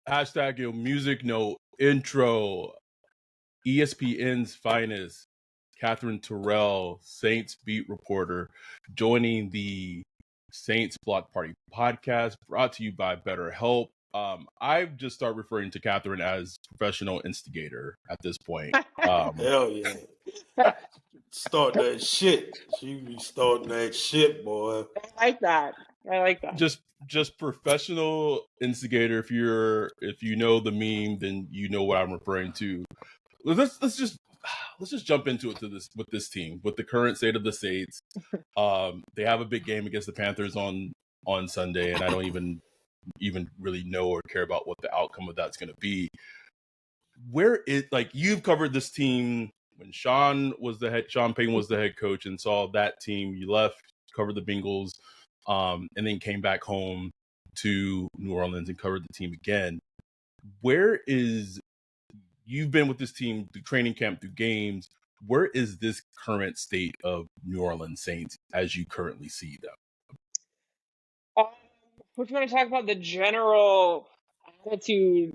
Hashtag music note intro. ESPN's finest, Katherine Terrell, Saints beat reporter, joining the Saints Block Party podcast, brought to you by BetterHelp. I've just started referring to Katherine as professional instigator at this point. Hell yeah. Start that shit. She be starting that shit, boy. I like that. Just professional instigator. If you know the meme, then you know what I'm referring to. Let's just jump into it with this team, with the current state of the Saints. They have a big game against the Panthers on Sunday, and I don't even really know or care about what the outcome of that's going to be. You've covered this team when Sean Payton was the head coach, and saw that team. You left, covered the Bengals, and then came back home to New Orleans and covered the team again. You've been with this team through training camp, through games. Where is this current state of New Orleans Saints as you currently see them? We're going to talk about the general attitude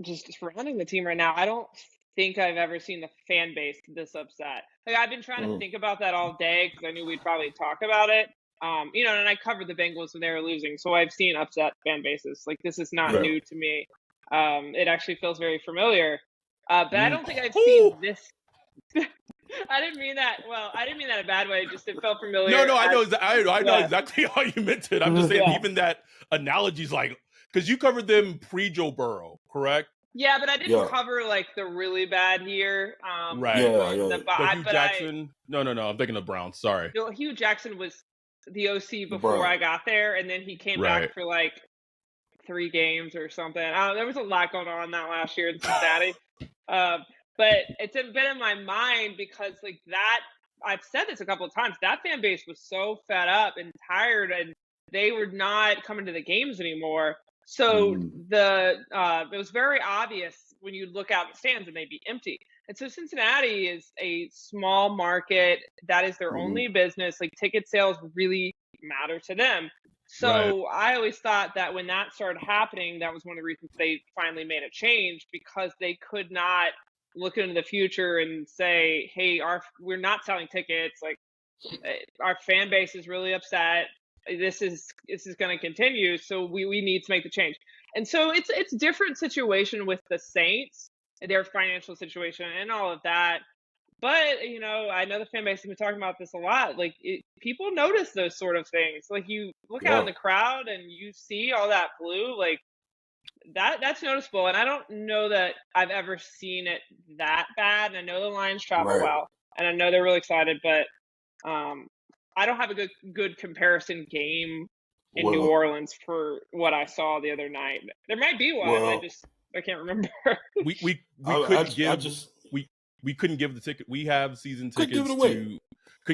just surrounding the team right now. I don't think I've ever seen the fan base this upset. Like, I've been trying to think about that all day because I knew we'd probably talk about it. And I covered the Bengals when they were losing, so I've seen upset fan bases. Like, this is not new to me. It actually feels very familiar. But I don't think I've seen this. I didn't mean that. Well, I didn't mean that in a bad way. Just it felt familiar. No, I know exactly how you meant it. I'm just saying, even that analogy's like, because you covered them pre-Joe Burrow, correct? Yeah, but I didn't cover like the really bad year. Right. But Hugh Jackson. No. I'm thinking of Browns. Sorry. No, Hugh Jackson was the OC before I got there, and then he came back for like 3 games or something. There was a lot going on that last year in Cincinnati. But it's been in my mind because like that, I've said this a couple of times, that fan base was so fed up and tired, and they were not coming to the games anymore. So it was very obvious when you look out the stands and they'd be empty. And so Cincinnati is a small market. That is their only business. Like, ticket sales really matter to them. So I always thought that when that started happening, that was one of the reasons they finally made a change, because they could not look into the future and say, hey, we're not selling tickets. Like, our fan base is really upset. This is going to continue. So we need to make the change. And so it's a different situation with the Saints, their financial situation and all of that. But, I know the fan base has been talking about this a lot. Like, people notice those sort of things. Like, you look out in the crowd and you see all that blue, like, that's noticeable. And I don't know that I've ever seen it that bad. And I know the Lions travel well, and I know they're really excited, but I don't have a good comparison game in New Orleans for what I saw the other night. There might be one. I can't remember. We couldn't give the ticket. We have season tickets couldn't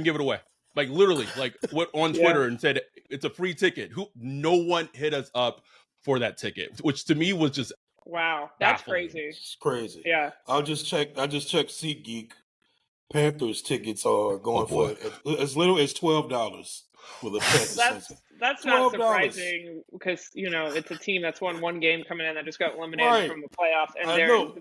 give it away. Like, literally, like, what on Twitter and said it's a free ticket. No one hit us up for that ticket, which to me was just that's baffling. crazy. It's crazy. Yeah. I just checked SeatGeek. Panthers tickets are going for as little as $12 for the Panthers. That's not surprising because it's a team that's won one game coming in that just got eliminated from the playoffs, and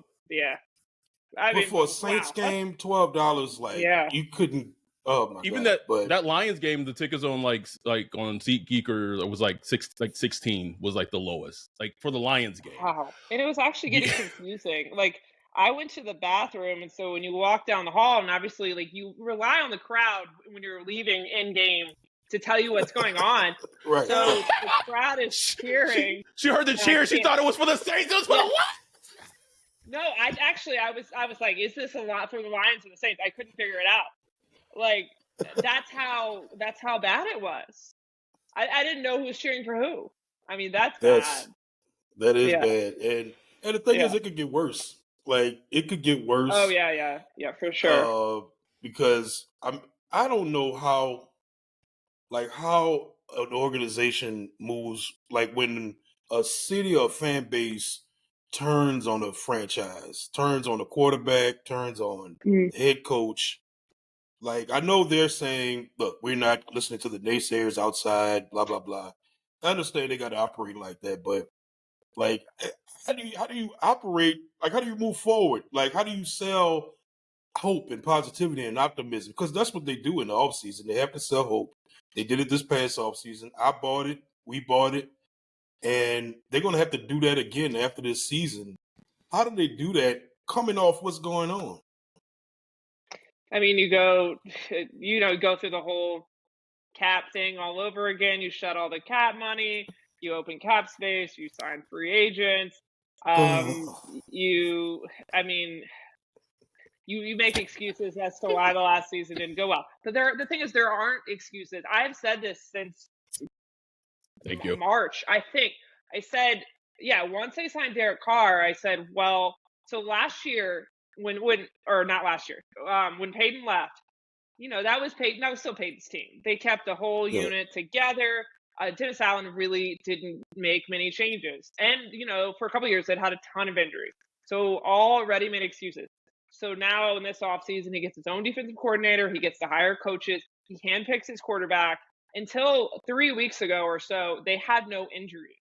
but for a Saints game, $12, you couldn't. Oh my Even God. that Lions game, the tickets on like on SeatGeek was like 16 was like the lowest, like, for the Lions game. Wow, and it was actually getting confusing. Like, I went to the bathroom, and so when you walk down the hall, and obviously, like, you rely on the crowd when you're leaving in game to tell you what's going on. Right. So the crowd is cheering. She heard the cheer. She thought it was for the Saints. It was for the what? No, I was like, is this a lot for the Lions or the Saints? I couldn't figure it out. Like, that's how bad it was. I didn't know who was cheering for who. I mean, that's bad. That is bad. And the thing is, it could get worse. Like, it could get worse. Oh yeah, for sure. Because I don't know how an organization moves, like, when a city or fan base turns on a franchise, turns on a quarterback, turns on the head coach. Like, I know they're saying, look, we're not listening to the naysayers outside, blah, blah, blah. I understand they got to operate like that, but Like, how do you operate? Like, how do you move forward? Like, how do you sell hope and positivity and optimism? Because that's what they do in the offseason. They have to sell hope. They did it this past offseason. I bought it. We bought it. And they're going to have to do that again after this season. How do they do that coming off what's going on? I mean, you go through the whole cap thing all over again. You shut all the cap money. You open cap space. You sign free agents. You make excuses as to why the last season didn't go well. But the thing is, there aren't excuses. I've said this since March, I think. I said, once they signed Derek Carr, I said, well, so last year when Peyton left, that was still Peyton's team. They kept the whole unit together. Dennis Allen really didn't make many changes. And, for a couple of years, they'd had a ton of injuries. So already made excuses. So now in this offseason, he gets his own defensive coordinator. He gets to hire coaches. He handpicks his quarterback. Until 3 weeks ago or so, they had no injury.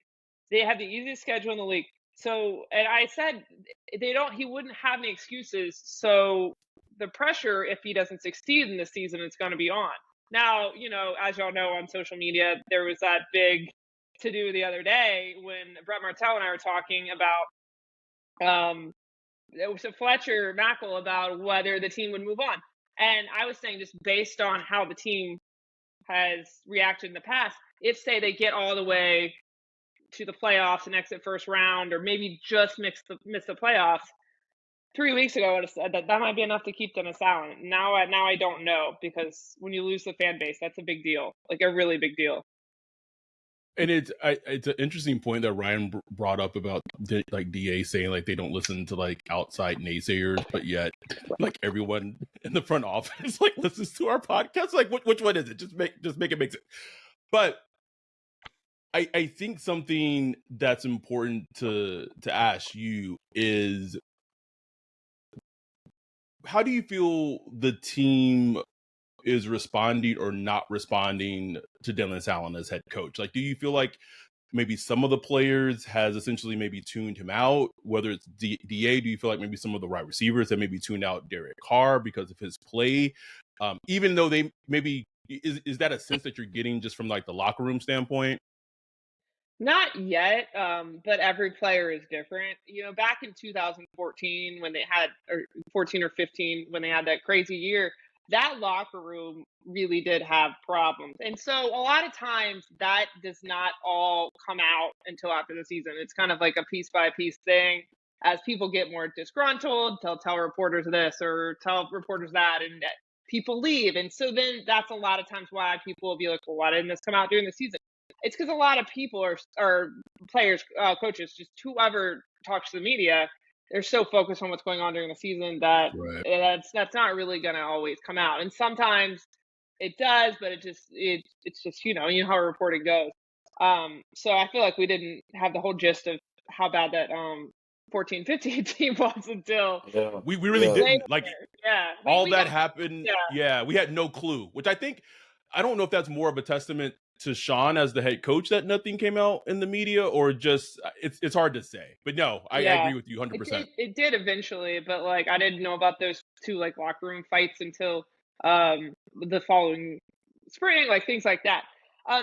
They had the easiest schedule in the league. So, and I said he wouldn't have any excuses. So the pressure, if he doesn't succeed in this season, is going to be on. Now, as y'all know on social media, there was that big to-do the other day when Brett Martell and I were talking about it was Fletcher Mackel about whether the team would move on. And I was saying, just based on how the team has reacted in the past, if, say, they get all the way to the playoffs and exit first round, or maybe just miss the playoffs, 3 weeks ago I would have said that might be enough to keep Dennis Allen. Now I don't know, because when you lose the fan base, that's a big deal, like a really big deal. And it's an interesting point that Ryan brought up about DA saying like they don't listen to like outside naysayers, but yet like everyone in the front office like listens to our podcast. Like which one is it? Just make it make sense. But I think something that's important to ask you is, how do you feel the team is responding or not responding to Dennis Allen as head coach? Like, do you feel like maybe some of the players has essentially maybe tuned him out, whether it's DA? Do you feel like maybe some of the wide receivers have maybe tuned out Derek Carr because of his play? Even though they maybe, is that a sense that you're getting just from like the locker room standpoint? Not yet, but every player is different. Back in 2014 when they had, or 14 or 15, when they had that crazy year, that locker room really did have problems. And so a lot of times that does not all come out until after the season. It's kind of like a piece by piece thing. As people get more disgruntled, they'll tell reporters this or tell reporters that, and people leave. And so then that's a lot of times why people will be like, well, why didn't this come out during the season? It's because a lot of people are players, coaches, just whoever talks to the media, they're so focused on what's going on during the season that that's not really going to always come out. And sometimes it does, but it's just how reporting goes. So I feel like we didn't have the whole gist of how bad that 14-15 team was until we really didn't. Like all that happened. Yeah, we had no clue, which I don't know if that's more of a testament to Sean as the head coach that nothing came out in the media, or just it's hard to say. But no, I agree with you 100%. It did eventually, but like I didn't know about those two like locker room fights until the following spring, like things like that.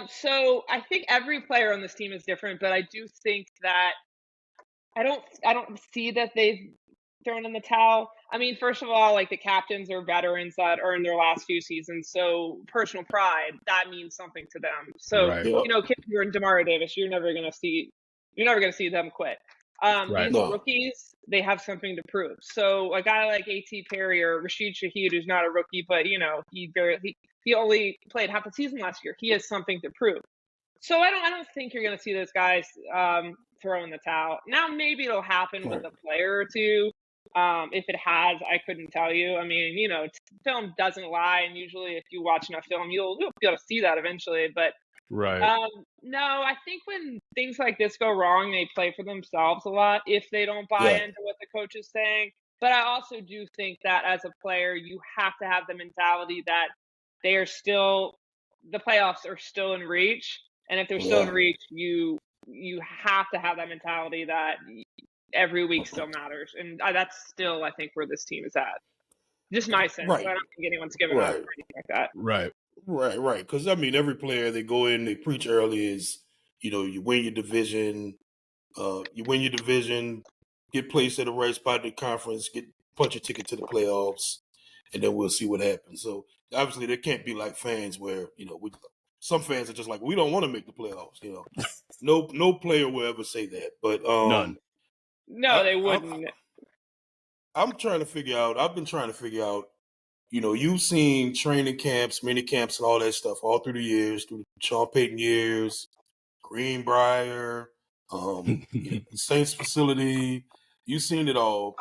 So I think every player on this team is different, but I do think that I don't see that they've thrown in the towel. I mean, first of all, like the captains are veterans that earned their last few seasons, so personal pride, that means something to them. So kids who are in Demario Davis, you're never gonna see them quit. These rookies, they have something to prove. So a guy like A.T. Perry or Rashid Shaheed, who's not a rookie, but he only played half the season last year. He has something to prove. So I don't think you're gonna see those guys throw in the towel. Now maybe it'll happen with a player or two. If it has, I couldn't tell you. I mean, film doesn't lie, and usually if you watch enough film, you'll be able to see that eventually. But no, I think when things like this go wrong, they play for themselves a lot if they don't buy into what the coach is saying. But I also do think that as a player, you have to have the mentality that the playoffs are still in reach, and if they're still in reach, you you have to have that mentality that every week still matters. And that's still, I think, where this team is at. Just my sense. Right. I don't think anyone's given up or anything like that. Right. Because, I mean, every player, they go in, they preach early is, you win your division, get placed at the right spot in the conference, punch your ticket to the playoffs, and then we'll see what happens. So, obviously, there can't be like fans where, some fans are just like, we don't want to make the playoffs, No player will ever say that. But none. No, they wouldn't. I've been trying to figure out, you've seen training camps, mini camps, and all that stuff all through the years, through the Sean Payton years, Greenbrier, Saints facility. You've seen it all.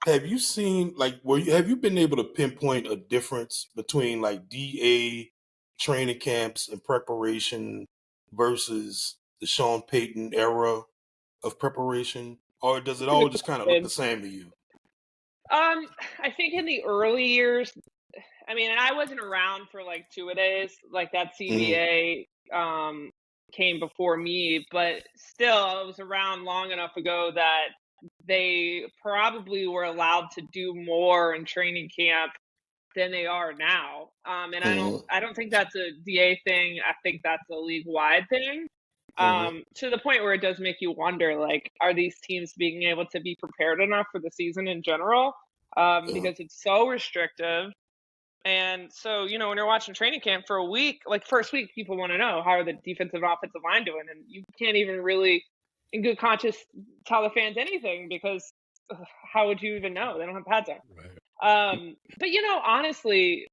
Have you seen, have you been able to pinpoint a difference between like DA training camps and preparation versus the Sean Payton era of preparation? Or does it all just kind of look the same to you? I think in the early years, I mean, and I wasn't around for like two-a-days, like that CBA came before me, but still, it was around long enough ago that they probably were allowed to do more in training camp than they are now. And I don't think that's a DA thing. I think that's a league-wide thing. To the point where it does make you wonder, like, are these teams being able to be prepared enough for the season in general? Because it's so restrictive. And so, when you're watching training camp for a week, like first week, people want to know, how are the defensive and offensive line doing? And you can't even really, in good conscience, tell the fans anything because how would you even know? They don't have pads on. Right. But, honestly,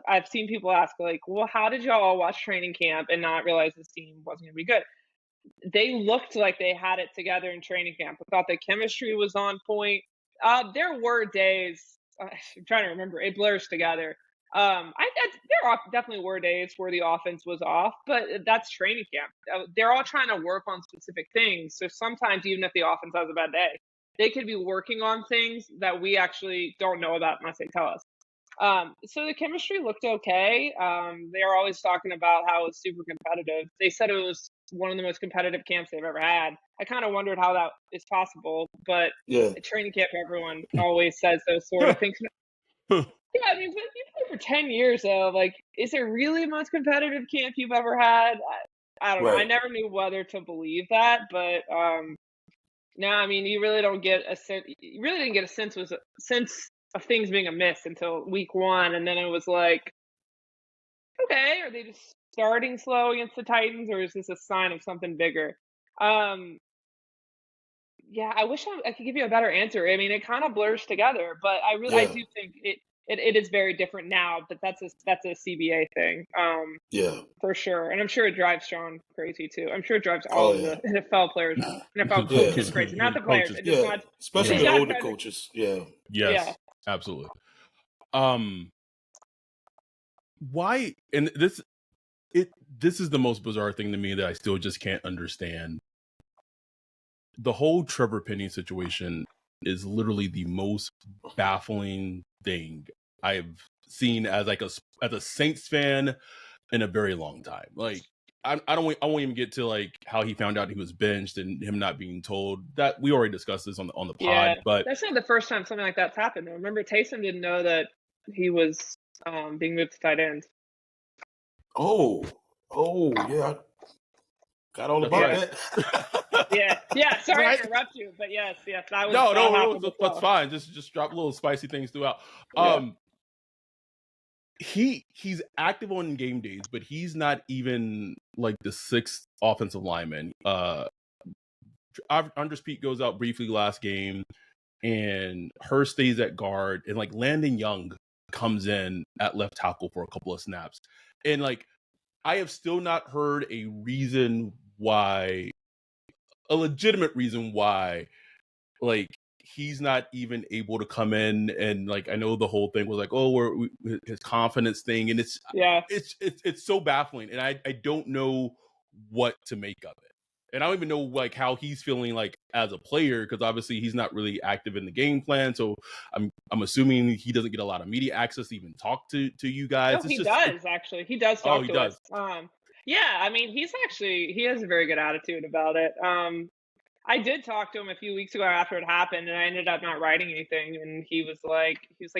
I've seen people ask, like, well, how did y'all all watch training camp and not realize this team wasn't going to be good? They looked like they had it together in training camp. I thought the chemistry was on point. There were days, I'm trying to remember, it blurs together. There definitely were days where the offense was off, but that's training camp. They're all trying to work on specific things. So sometimes, even if the offense has a bad day, they could be working on things that we actually don't know about unless they tell us. So the chemistry looked okay. They are always talking about how it was super competitive. They said it was one of the most competitive camps they've ever had. I kind of wondered how that is possible, but at training camp, everyone always says those sort of things. Yeah, I mean, but you play for 10 years, though. Like, is it really the most competitive camp you've ever had? I don't know. I never knew whether to believe that, but no, I mean, you really don't get a sense. You really didn't get a sense of things being a miss until week one, and then it was like, okay, are they just starting slow against the Titans, or is this a sign of something bigger? Yeah, I wish I could give you a better answer. I mean, it kind of blurs together, but I do think it is very different now. But that's a CBA thing, for sure. And I'm sure it drives Sean crazy too. I'm sure it drives all of the NFL players, NFL coaches crazy. Not the players, especially the older coaches. Yes, absolutely. Why? And this is the most bizarre thing to me that I still just can't understand. The whole Trevor Penning situation is literally the most baffling thing I've seen as a Saints fan in a very long time. Like, I won't even get to like how he found out he was benched and him not being told. That we already discussed this on the pod. But that's not the first time something like that's happened. Remember, Taysom didn't know that he was being moved to tight end. Oh yeah. Got all about that. yeah. Sorry to interrupt you, but yes. That was no, that's fine. Just drop little spicy things throughout. He's active on game days, but he's not even like the sixth offensive lineman. Andres Pete goes out briefly last game, and Hurst stays at guard, and like Landon Young comes in at left tackle for a couple of snaps, and like I have still not heard a legitimate reason why, like, he's not even able to come in. And like, I know the whole thing was like, his confidence thing, and it's so baffling, and I don't know what to make of it, and I don't even know like how he's feeling like as a player, because obviously he's not really active in the game plan. So I'm assuming he doesn't get a lot of media access to even talk to you guys. No, he does actually. He does talk to us. Yeah, I mean, he has a very good attitude about it. I did talk to him a few weeks ago after it happened, and I ended up not writing anything. And he was like,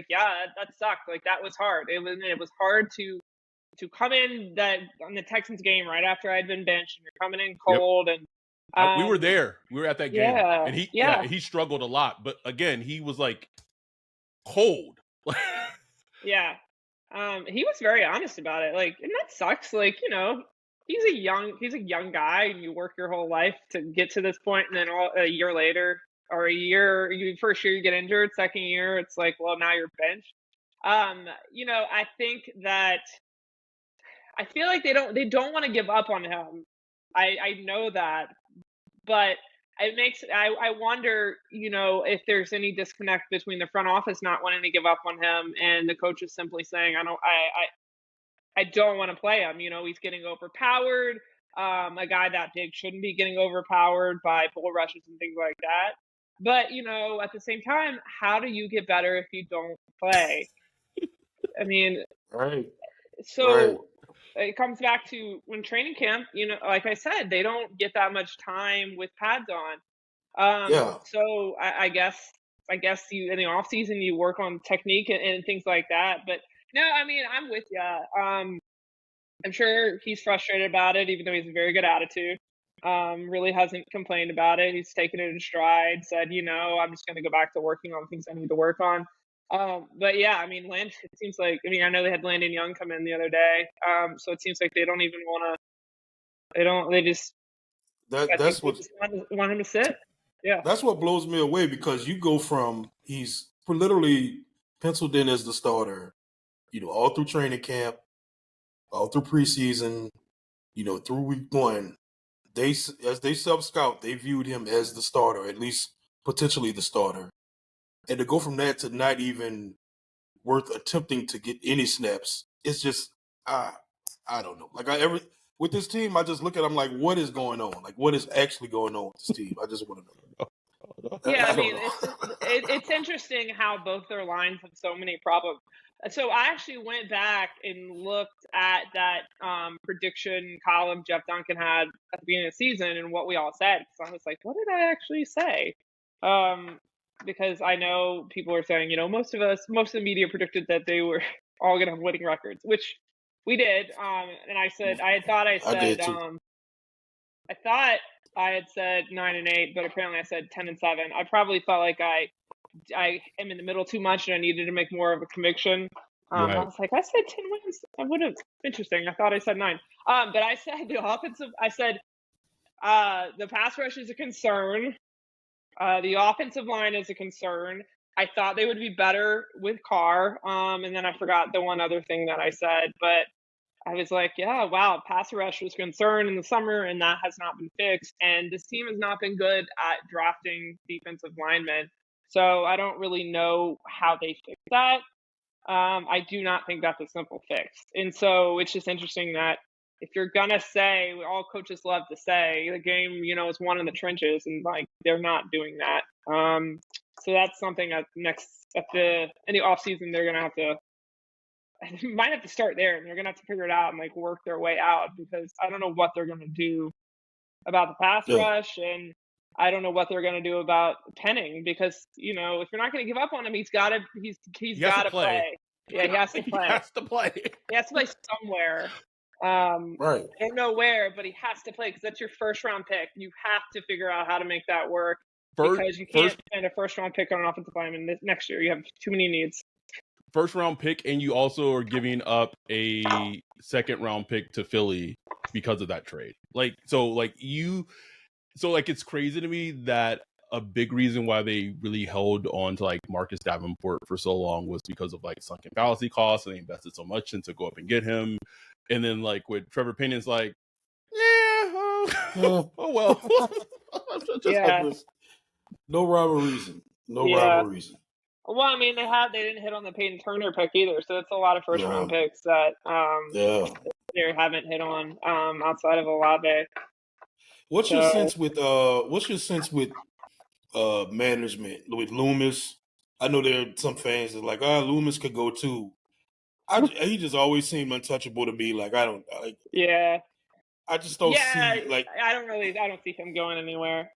yeah, that sucked. Like that was hard. It was hard to come in that on the Texans game right after I'd been benched, and you're coming in cold, and we were there. We were at that game, and he struggled a lot. But again, he was like cold. Yeah. He was very honest about it. Like, and that sucks. Like, he's a young guy, and you work your whole life to get to this point, and then a year later, or first year you get injured, second year it's like, well, now you're benched. I think that I feel like they don't want to give up on him. I know that, but I wonder, if there's any disconnect between the front office not wanting to give up on him and the coaches simply saying, I don't want to play him. He's getting overpowered. A guy that big shouldn't be getting overpowered by bull rushes and things like that. But, at the same time, how do you get better if you don't play? I mean, right. So right. It comes back to when training camp, like I said, they don't get that much time with pads on. So I guess you in the off season you work on technique and things like that. But no, I mean, I'm with you. I'm sure he's frustrated about it, even though he has a very good attitude. Really hasn't complained about it. He's taken it in stride, said, I'm just going to go back to working on things I need to work on. But yeah, I mean, it seems like, I know they had Landon Young come in the other day. So it seems like they don't even want to, they just want him to sit. Yeah. That's what blows me away, because you go from, he's literally penciled in as the starter, all through training camp, all through preseason, through week one. As they sub-scout, they viewed him as the starter, at least potentially the starter. And to go from that to not even worth attempting to get any snaps, it's just, I don't know. Like with this team, I just look at them like, what is going on? Like, what is actually going on with this team? I just want to know. Yeah, I mean, it's interesting how both their lines have so many problems. So I actually went back and looked at that prediction column Jeff Duncan had at the beginning of the season and what we all said. So I was like, what did I actually say? Because I know people are saying, most of the media predicted that they were all going to have winning records, which we did. And I said, I thought I had said 9-8, but apparently I said 10-7. I probably felt like I am in the middle too much, and I needed to make more of a conviction. Right. I was like, I said 10 wins. I would have. Interesting. I thought I said 9. But I said the offensive. I said the pass rush is a concern. The offensive line is a concern. I thought they would be better with Carr. And then I forgot the one other thing that I said, but I was like, yeah, wow, pass rush was a concern in the summer, and that has not been fixed. And this team has not been good at drafting defensive linemen. So I don't really know how they fix that. I do not think that's a simple fix. And so it's just interesting that if you're going to say, all coaches love to say, the game, is won in the trenches, and like they're not doing that. So that's something in the offseason they're going to have to, might have to start there, and they're gonna have to figure it out and like work their way out, because I don't know what they're gonna do about the pass rush, and I don't know what they're gonna do about Penning, because if you're not gonna give up on him, he's gotta play. Yeah, he has to play. He has to play. He has to play somewhere. Right. I don't know where, but he has to play, because that's your first round pick. You have to figure out how to make that work, because you can't spend a first round pick on an offensive lineman next year. You have too many needs. First round pick, and you also are giving up a second round pick to Philly because of that trade. It's crazy to me that a big reason why they really held on to like Marcus Davenport for so long was because of like sunken fallacy costs, and they invested so much in to go up and get him. And then like with Trevor Penning, it's like, oh well. No rhyme or reason. Rhyme or reason. Well, I mean, they didn't hit on the Peyton Turner pick either, so that's a lot of first round picks that they haven't hit on outside of Olave. What's your sense with management with Loomis? I know there are some fans that are like, Loomis could go too. He just always seemed untouchable to me. Like, I don't like. Yeah. I just don't see like I don't see him going anywhere.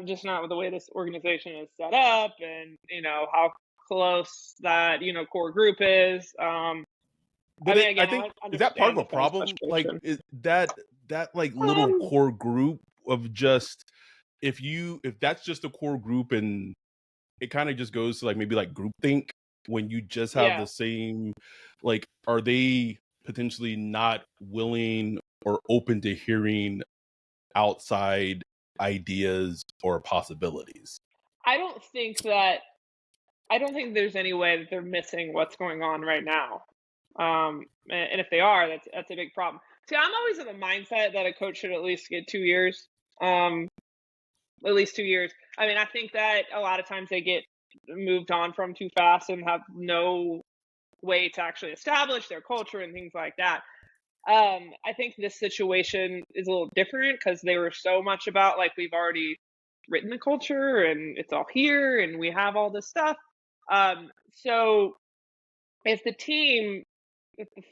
Just not with the way this organization is set up, and how close that core group is. But I think I is that part of understand a the fans' problem? Like frustration. is that like little core group of just if that's just a core group and it kind of just goes to like maybe like groupthink when you just have the same, like, are they potentially not willing or open to hearing outside ideas or possibilities? I don't think there's any way that they're missing what's going on right now. And if they are, that's a big problem. See, I'm always in the mindset that a coach should at least get 2 years. At least 2 years. I mean, I think that a lot of times they get moved on from too fast and have no way to actually establish their culture and things like that. I think this situation is a little different because they were so much about like we've already written the culture and it's all here and we have all this stuff. So if the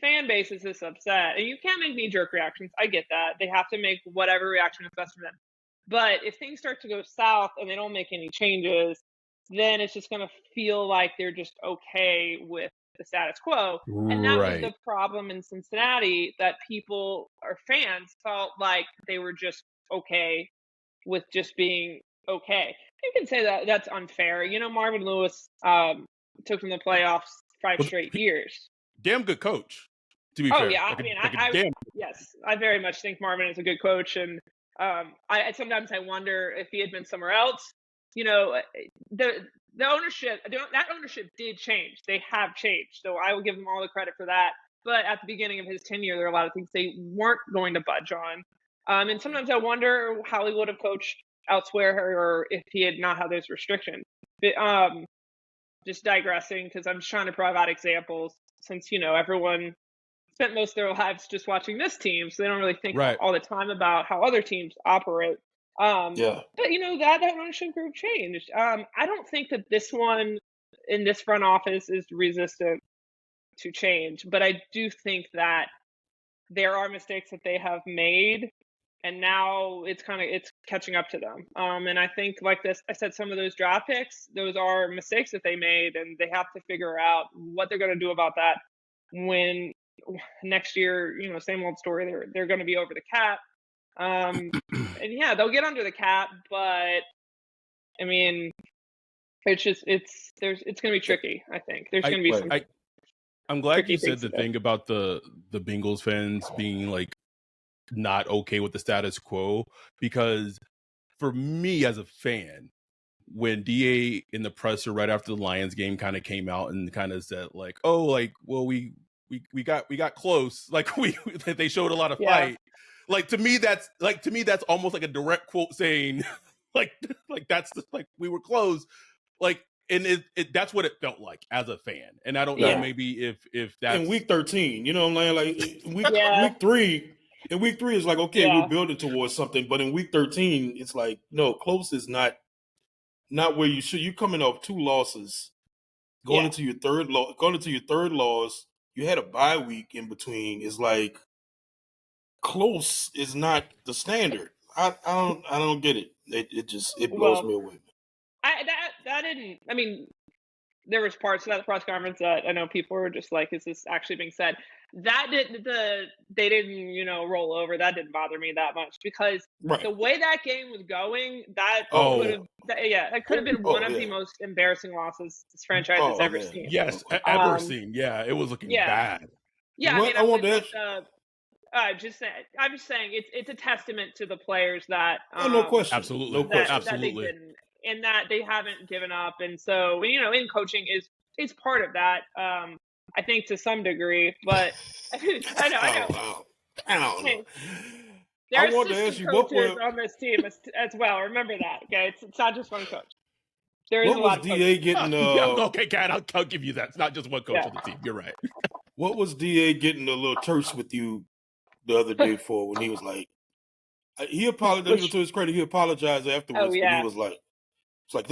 fan base is this upset, and you can't make knee-jerk reactions, I get that. They have to make whatever reaction is best for them. But if things start to go south and they don't make any changes, then it's just going to feel like they're just okay with the status quo. And that was the problem in Cincinnati, that people or fans felt like they were just okay with just being okay. You can say that that's unfair. Marvin Lewis took them to the playoffs 5 straight years. Damn good coach, to be fair. Yeah. Yes, I very much think Marvin is a good coach, and I sometimes I wonder if he had been somewhere else. The ownership, that ownership did change. They have changed, so I will give them all the credit for that. But at the beginning of his tenure, there are a lot of things they weren't going to budge on. And sometimes I wonder how he would have coached elsewhere, or if he had not had those restrictions. But, just digressing, because I'm just trying to provide examples, since everyone spent most of their lives just watching this team, so they don't really think all the time about how other teams operate. But that ownership group changed. I don't think that this one in this front office is resistant to change, but I do think that there are mistakes that they have made, and now it's catching up to them. And I think, like this, I said, some of those draft picks, those are mistakes that they made, and they have to figure out what they're going to do about that when next year, same old story. They're going to be over the cap. And yeah, they'll get under the cap, but I mean, it's going to be tricky. I think there's going to be some. I'm glad you said the thing about the Bengals fans being like not okay with the status quo, because for me as a fan, when DA in the presser right after the Lions game kind of came out and kind of said like, oh, like, well, we got close, like they showed a lot of fight. Like to me that's almost like a direct quote saying like that's like we were close, like, and that's what it felt like as a fan. And I don't know, maybe if that's in week 13, you know what I'm saying? Like week 3 is like, okay, we're building towards something, but in week 13 it's like, no, close is not where you should. You're coming off 2 losses, going into your third loss. You had a bye week in between. It's like close is not the standard. I don't get it. It blows me away. That didn't. I mean, there was parts of that press conference that I know people were just like, "Is this actually being said?" That they didn't roll over. That didn't bother me that much, because the way that game was going, that could have been one of the most embarrassing losses this franchise has ever seen. Yes, ever seen. Yeah, it was looking bad. Yeah, I mean, I'm just saying it's a testament to the players that no question, absolutely, that they didn't, and that they haven't given up. And so in coaching is part of that. I think to some degree, but I know. There's assistant coaches on this team as well. Remember that, okay? It's not just one coach. There is a lot of DA getting? Okay, Kat, I'll give you that. It's not just one coach on the team. You're right. What was DA getting a little terse with you the other day for, when he was like, he apologized, to his credit, he apologized afterwards, but he was like, it's like,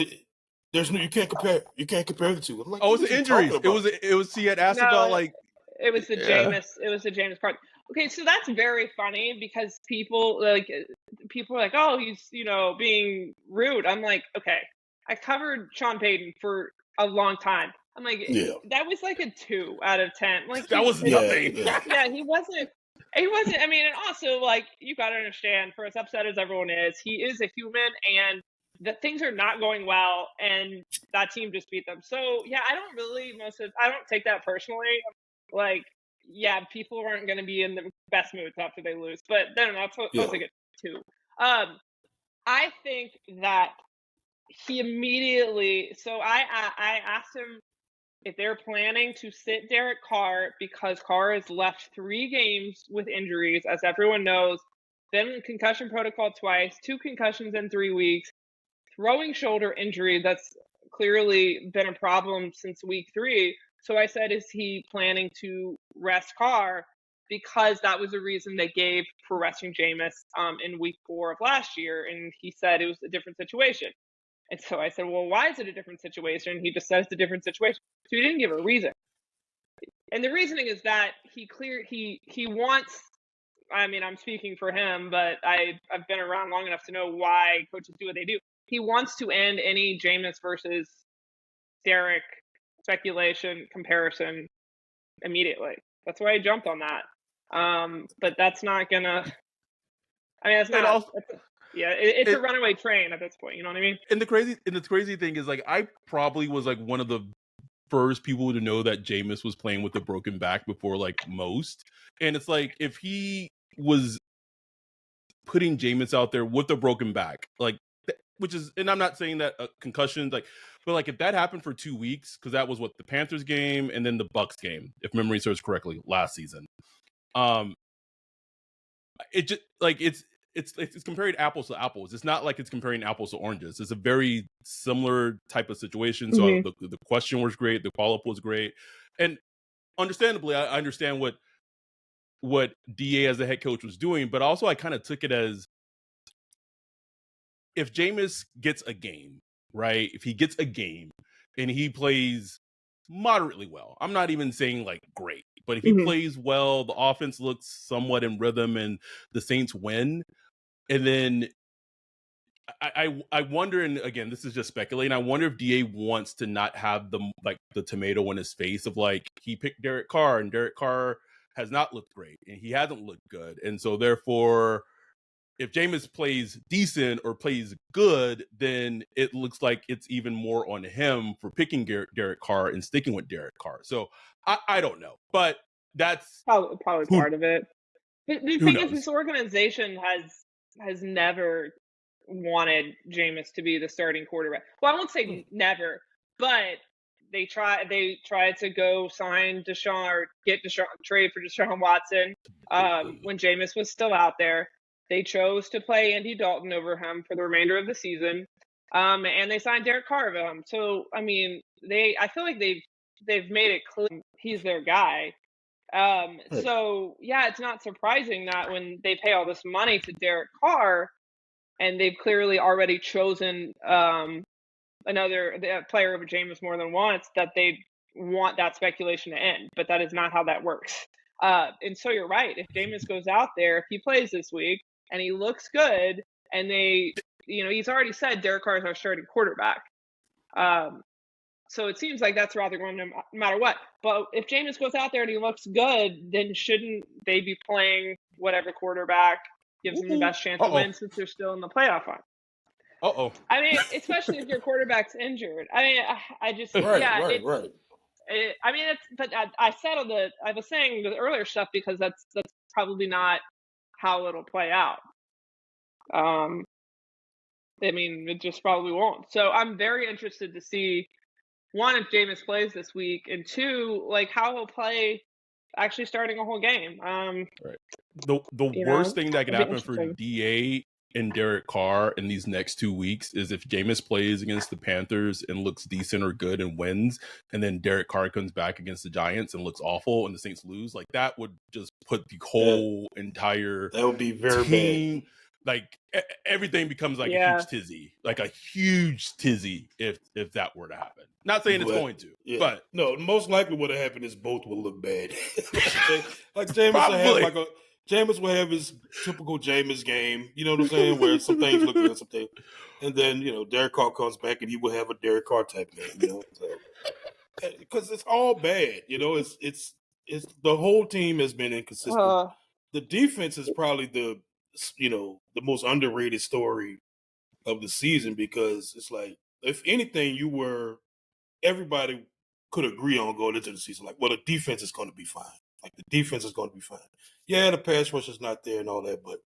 there's no, you can't compare the two. I'm like, it was the injuries. It was he had asked about like, it was the Jameis part. Okay, so that's very funny because people are like, oh, he's, being rude. I'm like, okay, I covered Sean Payton for a long time. I'm like, that was like a 2 out of 10. Like that was nothing. Yeah, he wasn't. I mean, and also like you got to understand, for as upset as everyone is, he is a human, and that things are not going well, and that team just beat them. So yeah, I don't take that personally. Like, yeah, people aren't going to be in the best moods after they lose, but then that's like a 2. I think that he immediately. So I asked him if they're planning to sit Derek Carr because Carr has left 3 games with injuries, as everyone knows, been concussion protocol twice, 2 concussions in 3 weeks, throwing shoulder injury that's clearly been a problem since week 3. So I said, is he planning to rest Carr? Because that was the reason they gave for resting Jameis in week 4 of last year. And he said it was a different situation. And so I said, well, why is it a different situation? He just said it's a different situation. So he didn't give a reason. And the reasoning is that he wants, I mean, I'm speaking for him, but I've been around long enough to know why coaches do what they do. He wants to end any Jameis versus Derek speculation comparison immediately. That's why I jumped on that. But that's not gonna. I mean, it's a runaway train at this point. You know what I mean? And the crazy thing is, like, I probably was like one of the first people to know that Jameis was playing with a broken back before like most. And it's like, if he was putting Jameis out there with a broken back, like, which is, and I'm not saying that concussions, like, but like if that happened for 2 weeks, because that was what the Panthers game and then the Bucks game, if memory serves correctly, last season. It just like it's comparing apples to apples. It's not like it's comparing apples to oranges. It's a very similar type of situation. So the question was great, the follow up was great, and understandably, I understand what DA as the head coach was doing, but also I kind of took it as, if Jameis gets a game, right? If he gets a game and he plays moderately well, I'm not even saying like great, but if he plays well, the offense looks somewhat in rhythm and the Saints win, and then I wonder, and again, this is just speculating, I wonder if DA wants to not have the tomato in his face of like, he picked Derek Carr and Derek Carr has not looked great and he hasn't looked good. And so therefore, if Jameis plays decent or plays good, then it looks like it's even more on him for picking Derek Carr and sticking with Derek Carr. So I don't know, but that's probably part of it. But the thing is, this organization has never wanted Jameis to be the starting quarterback. Well, I won't say never, but they tried to go sign Deshaun or trade for Deshaun Watson when Jameis was still out there. They chose to play Andy Dalton over him for the remainder of the season, and they signed Derek Carr over him. So I mean, I feel like they've made it clear he's their guy. So yeah, it's not surprising that when they pay all this money to Derek Carr, and they've clearly already chosen another player over Jameis more than once, that they want that speculation to end. But that is not how that works. And so you're right. If Jameis goes out there, if he plays this week and he looks good, and he's already said Derek Carr is our starting quarterback. So it seems like that's rather going no matter what. But if Jameis goes out there and he looks good, then shouldn't they be playing whatever quarterback gives them the best chance to win, since they're still in the playoff hunt? I mean, especially if your quarterback's injured. I mean, I just right. I mean, I was saying the earlier stuff because that's probably not how it'll play out. I mean, it just probably won't. So I'm very interested to see, one, if Jameis plays this week, and two, like how he'll play actually starting a whole game. Right. The worst thing that could happen for DA and Derek Carr in these next 2 weeks is if Jameis plays against the Panthers and looks decent or good and wins, and then Derek Carr comes back against the Giants and looks awful and the Saints lose. Like, that would just put the whole entire that would be very team bad. like everything becomes like a huge tizzy, if that were to happen. Not saying it's going to, but no, most likely what will happen is both will look bad. like Jameis will have his typical Jameis game. You know what I'm saying? Where some things look good, some things, and then Derek Carr comes back and he will have a Derek Carr type game. Because it's all bad. It's the whole team has been inconsistent. The defense is probably the most underrated story of the season, because it's like, if anything, everybody could agree on going into the season, like, well, the defense is going to be fine. Like, the defense is going to be fine. Yeah, the pass rush is not there and all that, but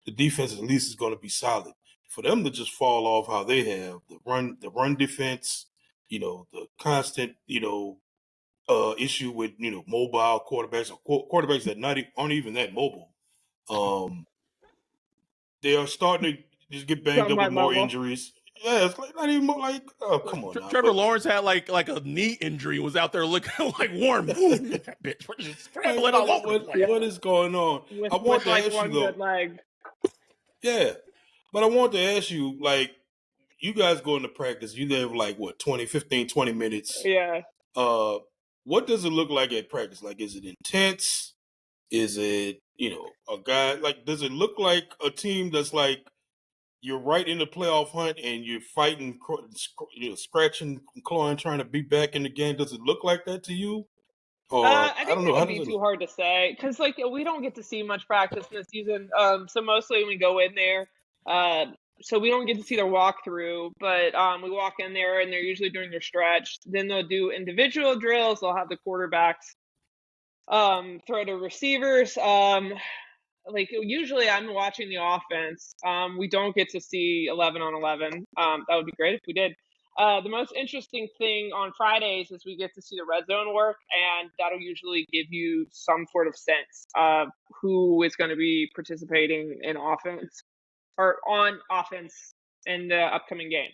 the defense at least is going to be solid. For them to just fall off how they have, the run defense, the constant, issue with, mobile quarterbacks or quarterbacks that aren't even that mobile. They are starting to just get banged up with more injuries. Yeah, it's like not even more like, oh, come on now. Trevor Lawrence had like a knee injury, was out there looking like Warren Moon. That bitch, we're just scrambling all over the place. What is going on? I want to ask you though. Leg. Yeah, but I want to ask you, like, you guys go into practice, you live like 20 minutes. Yeah. What does it look like at practice? Like, is it intense? Is it, a guy, like, does it look like a team that's like, you're right in the playoff hunt and you're fighting, scratching, clawing, trying to be back in the game? Does it look like that to you? Or I don't know. It would be too hard to say, because like we don't get to see much practice in the season. So mostly we go in there, so we don't get to see their walkthrough. But we walk in there and they're usually doing their stretch. Then they'll do individual drills. They'll have the quarterbacks throw to receivers. Like, usually I'm watching the offense. We don't get to see 11 on 11. That would be great if we did. The most interesting thing on Fridays is we get to see the red zone work, and that'll usually give you some sort of sense of who is going to be participating in offense or on offense in the upcoming game.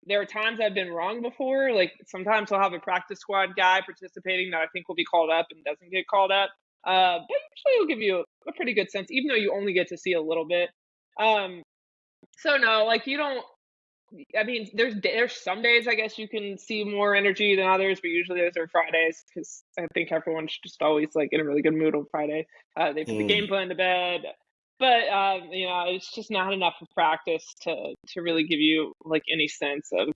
There are times I've been wrong before. Like, sometimes I'll have a practice squad guy participating that I think will be called up and doesn't get called up. But usually it'll give you a pretty good sense, even though you only get to see a little bit. So no, like, you don't. I mean, there's some days I guess you can see more energy than others, but usually those are Fridays, because I think everyone's just always like in a really good mood on Friday. They put the game plan to bed, but it's just not enough of practice to really give you like any sense of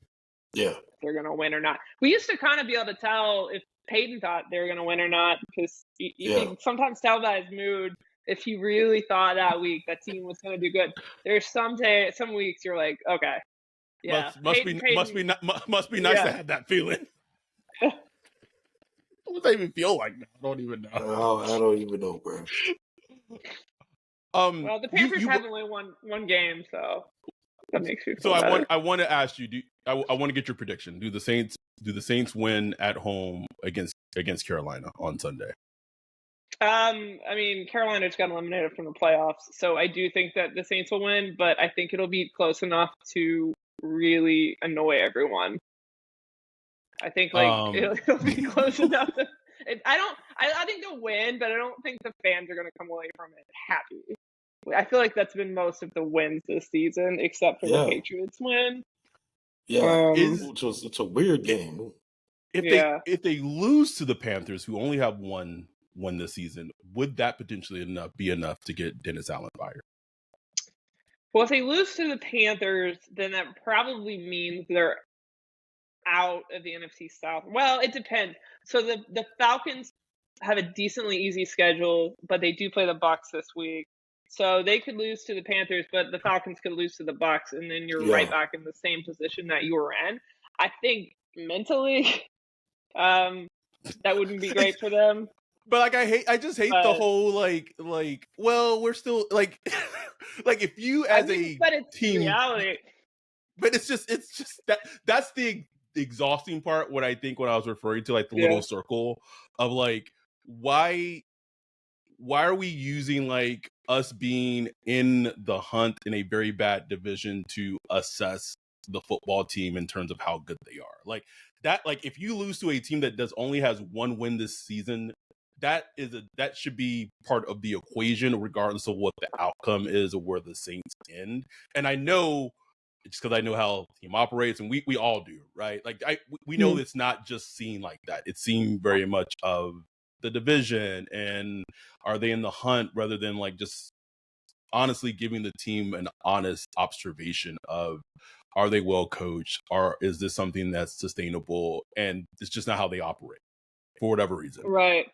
if they're gonna win or not. We used to kind of be able to tell if Peyton thought they were going to win or not, because you can sometimes tell by his mood if he really thought that week that team was going to do good. There's some weeks you're like, okay, yeah, must be nice to have that feeling. What does that even feel like now? I don't even know. I don't even know, bro. Well, the Panthers haven't won one game, so that makes you feel better. I want to ask you. I want to get your prediction. Do the Saints win at home against Carolina on Sunday? I mean, Carolina just got eliminated from the playoffs, so I do think that the Saints will win, but I think it'll be close enough to really annoy everyone. I think it'll be close enough. I think they'll win, but I don't think the fans are going to come away from it happy. I feel like that's been most of the wins this season, except for the Patriots win. Yeah, it's a weird game. If they lose to the Panthers, who only have one this season, would that potentially be enough to get Dennis Allen fired? Well, if they lose to the Panthers, then that probably means they're out of the NFC South. Well, it depends. So the Falcons have a decently easy schedule, but they do play the Bucs this week. So they could lose to the Panthers, but the Falcons could lose to the Bucs, and then you're right back in the same position that you were in. I think mentally, that wouldn't be great for them. But I just hate the whole well, we're still like if you as a team, reality. But it's just that's the exhausting part. What I think when I was referring to like the little circle of like why are we using like us being in the hunt in a very bad division to assess the football team in terms of how good they are? Like that, like if you lose to a team that only has one win this season, that should be part of the equation, regardless of what the outcome is or where the Saints end. And I know, just because I know how the team operates, and we all do, right? Like we know it's not just seen like that. It's seen very much of the division, and are they in the hunt, rather than like just honestly giving the team an honest observation of, are they well coached, or is this something that's sustainable? And it's just not how they operate for whatever reason. Right.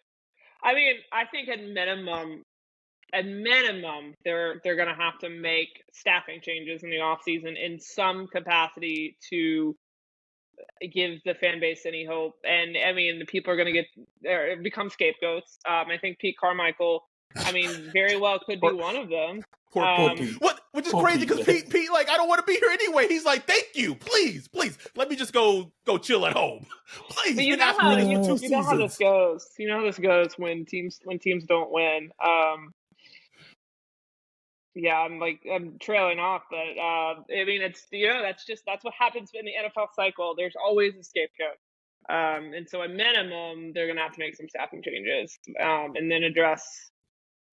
I mean, I think at minimum, they're going to have to make staffing changes in the offseason in some capacity to give the fan base any hope. And I mean, the people are going to become scapegoats. I think Pete Carmichael, I mean, very well could be one of them. Poor Pete. Which is crazy, because Pete, like, I don't want to be here anyway. He's like, thank you, please, let me just go chill at home, please. But you know how this goes. You know how this goes when teams don't win. Yeah, I'm trailing off, but I mean, it's, that's what happens in the NFL cycle. There's always a scapegoat, and so at minimum, they're gonna have to make some staffing changes, and then address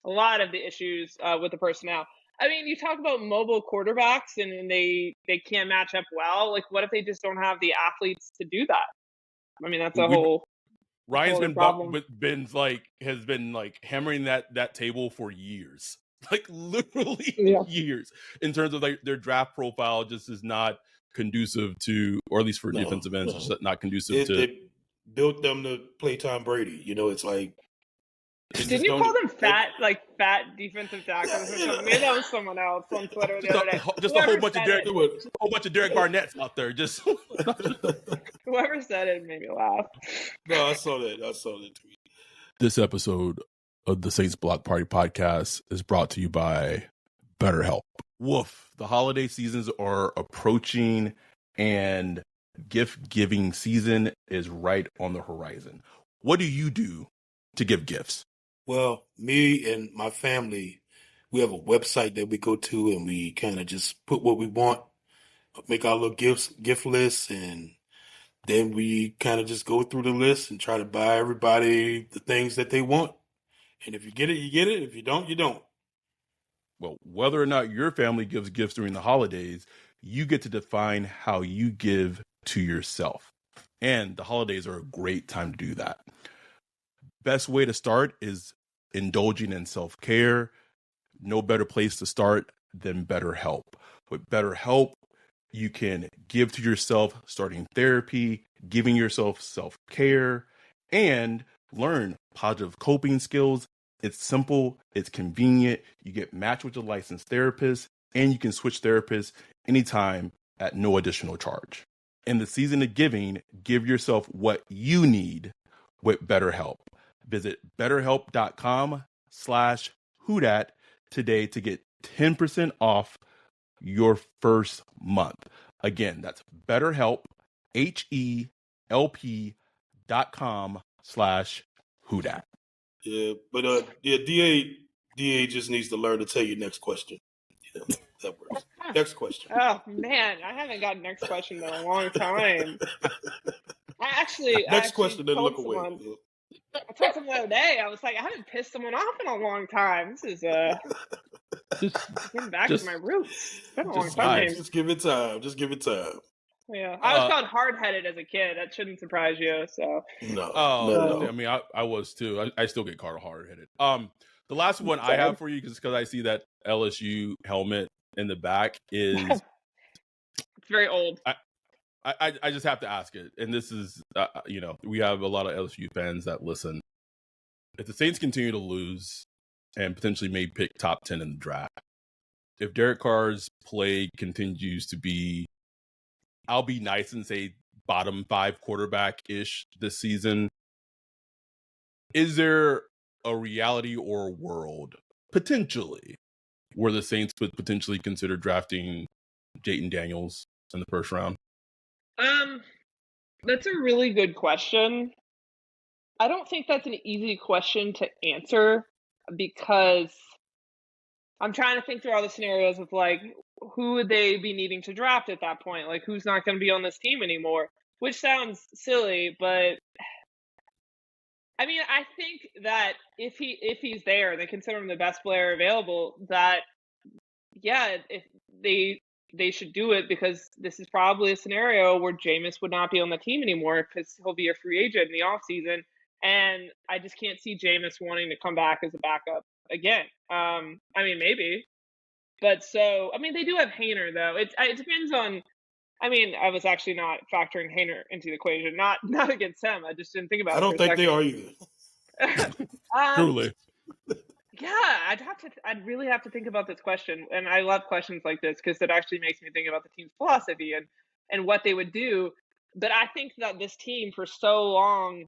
a lot of the issues with the personnel. I mean, you talk about mobile quarterbacks and they can't match up well. Like, what if they just don't have the athletes to do that? I mean, that's a whole. Ryan's has been hammering that table for years, like literally years, in terms of like their draft profile just is not conducive to, or at least for defensive ends, just not conducive to. They built them to play Tom Brady. It's like. Didn't you call them fat defensive tackles or something? Maybe that was someone else on Twitter the other day. Just a whole bunch of Derek Barnetts out there. Just whoever said it made me laugh. No, I saw that tweet. This episode of the Saints Block Party podcast is brought to you by BetterHelp. Woof! The holiday seasons are approaching, and gift-giving season is right on the horizon. What do you do to give gifts? Well, me and my family, we have a website that we go to, and we kind of just put what we want, make our little gift lists, and then we kind of just go through the list and try to buy everybody the things that they want. And if you get it, you get it. If you don't, you don't. Well, whether or not your family gives gifts during the holidays, you get to define how you give to yourself. And the holidays are a great time to do that. Best way to start is indulging in self-care. No better place to start than BetterHelp. With BetterHelp, you can give to yourself, starting therapy, giving yourself self-care, and learn positive coping skills. It's simple, it's convenient. You get matched with a licensed therapist, and you can switch therapists anytime at no additional charge. In the season of giving, give yourself what you need with BetterHelp. Visit BetterHelp.com/whodat today to get 10% off your first month. Again, that's BetterHelp, HELP.com/whodat. Yeah, but DA just needs to learn to tell you next question. That works. Next question. Oh man, I haven't got next question in a long time. Next question, then look away. I told someone the other day, I was like, I haven't pissed someone off in a long time. This is getting back to my roots. It's been a long time. Just give it time. Yeah, I was called hard-headed as a kid. That shouldn't surprise you. So no. I mean, I was too. I still get called hard-headed. The last one I have for you, because I see that LSU helmet in the back, is it's very old. I just have to ask it, and this is we have a lot of LSU fans that listen. If the Saints continue to lose and potentially may pick top 10 in the draft, if Derek Carr's play continues to be, I'll be nice and say bottom 5 quarterback-ish this season, is there a reality or a world potentially where the Saints would potentially consider drafting Jayden Daniels in the first round? That's a really good question. I don't think that's an easy question to answer, because I'm trying to think through all the scenarios of like, who would they be needing to draft at that point? Like, who's not going to be on this team anymore? Which sounds silly, but I mean, I think that if he's there, they consider him the best player available. That if they should do it, because this is probably a scenario where Jameis would not be on the team anymore because he'll be a free agent in the offseason. And I just can't see Jameis wanting to come back as a backup again. I mean, maybe. But they do have Haener, though. It depends on. I mean, I was actually not factoring Haener into the equation. Not against him. I just didn't think about it. I don't think they are either. Truly. Yeah, I'd really have to think about this question. And I love questions like this because it actually makes me think about the team's philosophy and what they would do. But I think that this team for so long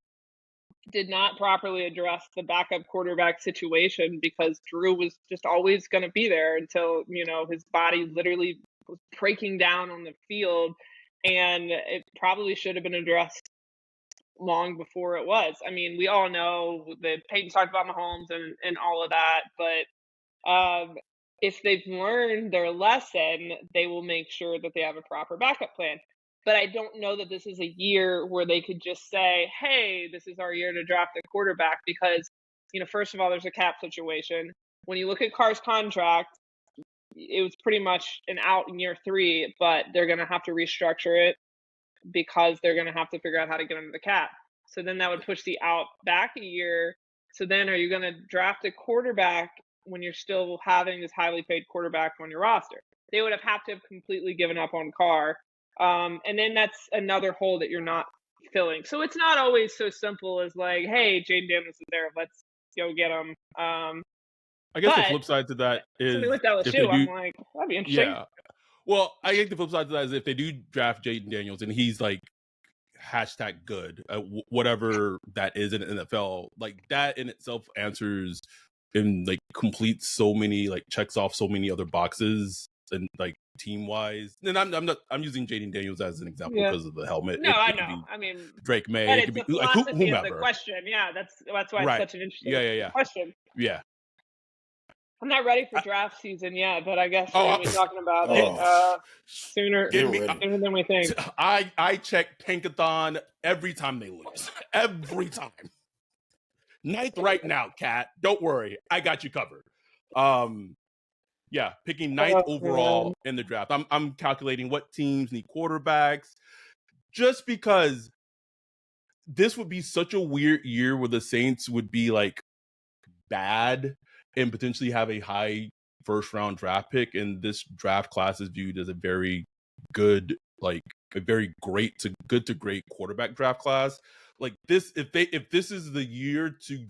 did not properly address the backup quarterback situation because Drew was just always going to be there until, his body literally was breaking down on the field. And it probably should have been addressed long before it was. I mean, we all know that Peyton talked about Mahomes and all of that, but if they've learned their lesson, they will make sure that they have a proper backup plan. But I don't know that this is a year where they could just say, hey, this is our year to draft a quarterback because, first of all, there's a cap situation. When you look at Carr's contract, it was pretty much an out in year 3, but they're going to have to restructure it because they're going to have to figure out how to get under the cap. So then that would push the out back a year. So then are you going to draft a quarterback when you're still having this highly paid quarterback on your roster? They would have to have completely given up on Carr. And then that's another hole that you're not filling. So it's not always so simple as like, hey, Jaden Daniels is there. Let's go get him. I guess the flip side to that is something like LSU, I'm like, that'd be interesting. Yeah. Well, I think the flip side to that is if they do draft Jaden Daniels and he's like #good, whatever that is in the NFL, like that in itself answers and like completes so many, like checks off so many other boxes and like team wise. And I'm using Jaden Daniels as an example because of the helmet. No, I know. I mean, Drake May. But it could it's be the like philosophy of whomever. the question. Yeah, that's why it's such an interesting question. Yeah. I'm not ready for draft season yet, but I guess we're going to be talking about it sooner than we think. I check Pinkathon every time they lose. Every time. 9th right now, Kat. Don't worry. I got you covered. Picking 9th overall in the draft. I'm calculating what teams need quarterbacks just because this would be such a weird year where the Saints would be like bad and potentially have a high first round draft pick, and this draft class is viewed as a very good, like a very great to good to great quarterback draft class. Like this, if this is the year to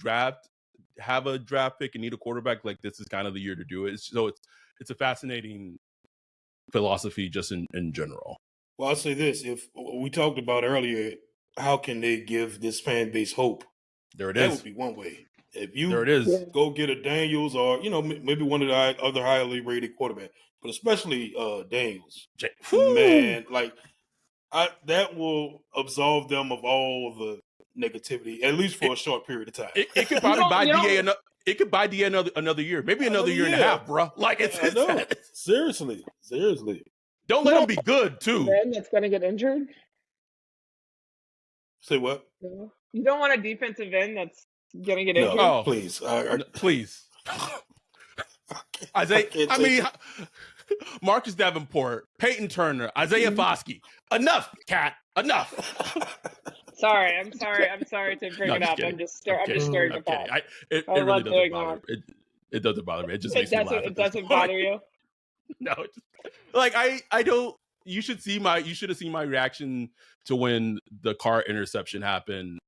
have a draft pick and need a quarterback, like this is kind of the year to do it. So it's a fascinating philosophy just in general. Well, I'll say this: if we talked about earlier, how can they give this fan base hope? There it is. That would be one way. If you go get a Daniels or, maybe one of the other highly rated quarterbacks, but especially Daniels, man, like that will absolve them of all the negativity, at least for a short period of time. It could probably buy DA it could buy DA another year, maybe another year and a half, bro. Like it's seriously. Don't let him be good too. Then that's going to get injured. Say what? You don't want a defensive end that's going to get injured. Oh, please, please. Isaiah. Marcus Davenport, Peyton Turner, Isaiah Foskey. Enough, Kat. Enough. I'm sorry to bring it up. I'm just stirring the pot. It really doesn't bother me. It doesn't bother me. It just makes me laugh. It doesn't bother you? No, I don't. You should have seen my reaction to when the Carr interception happened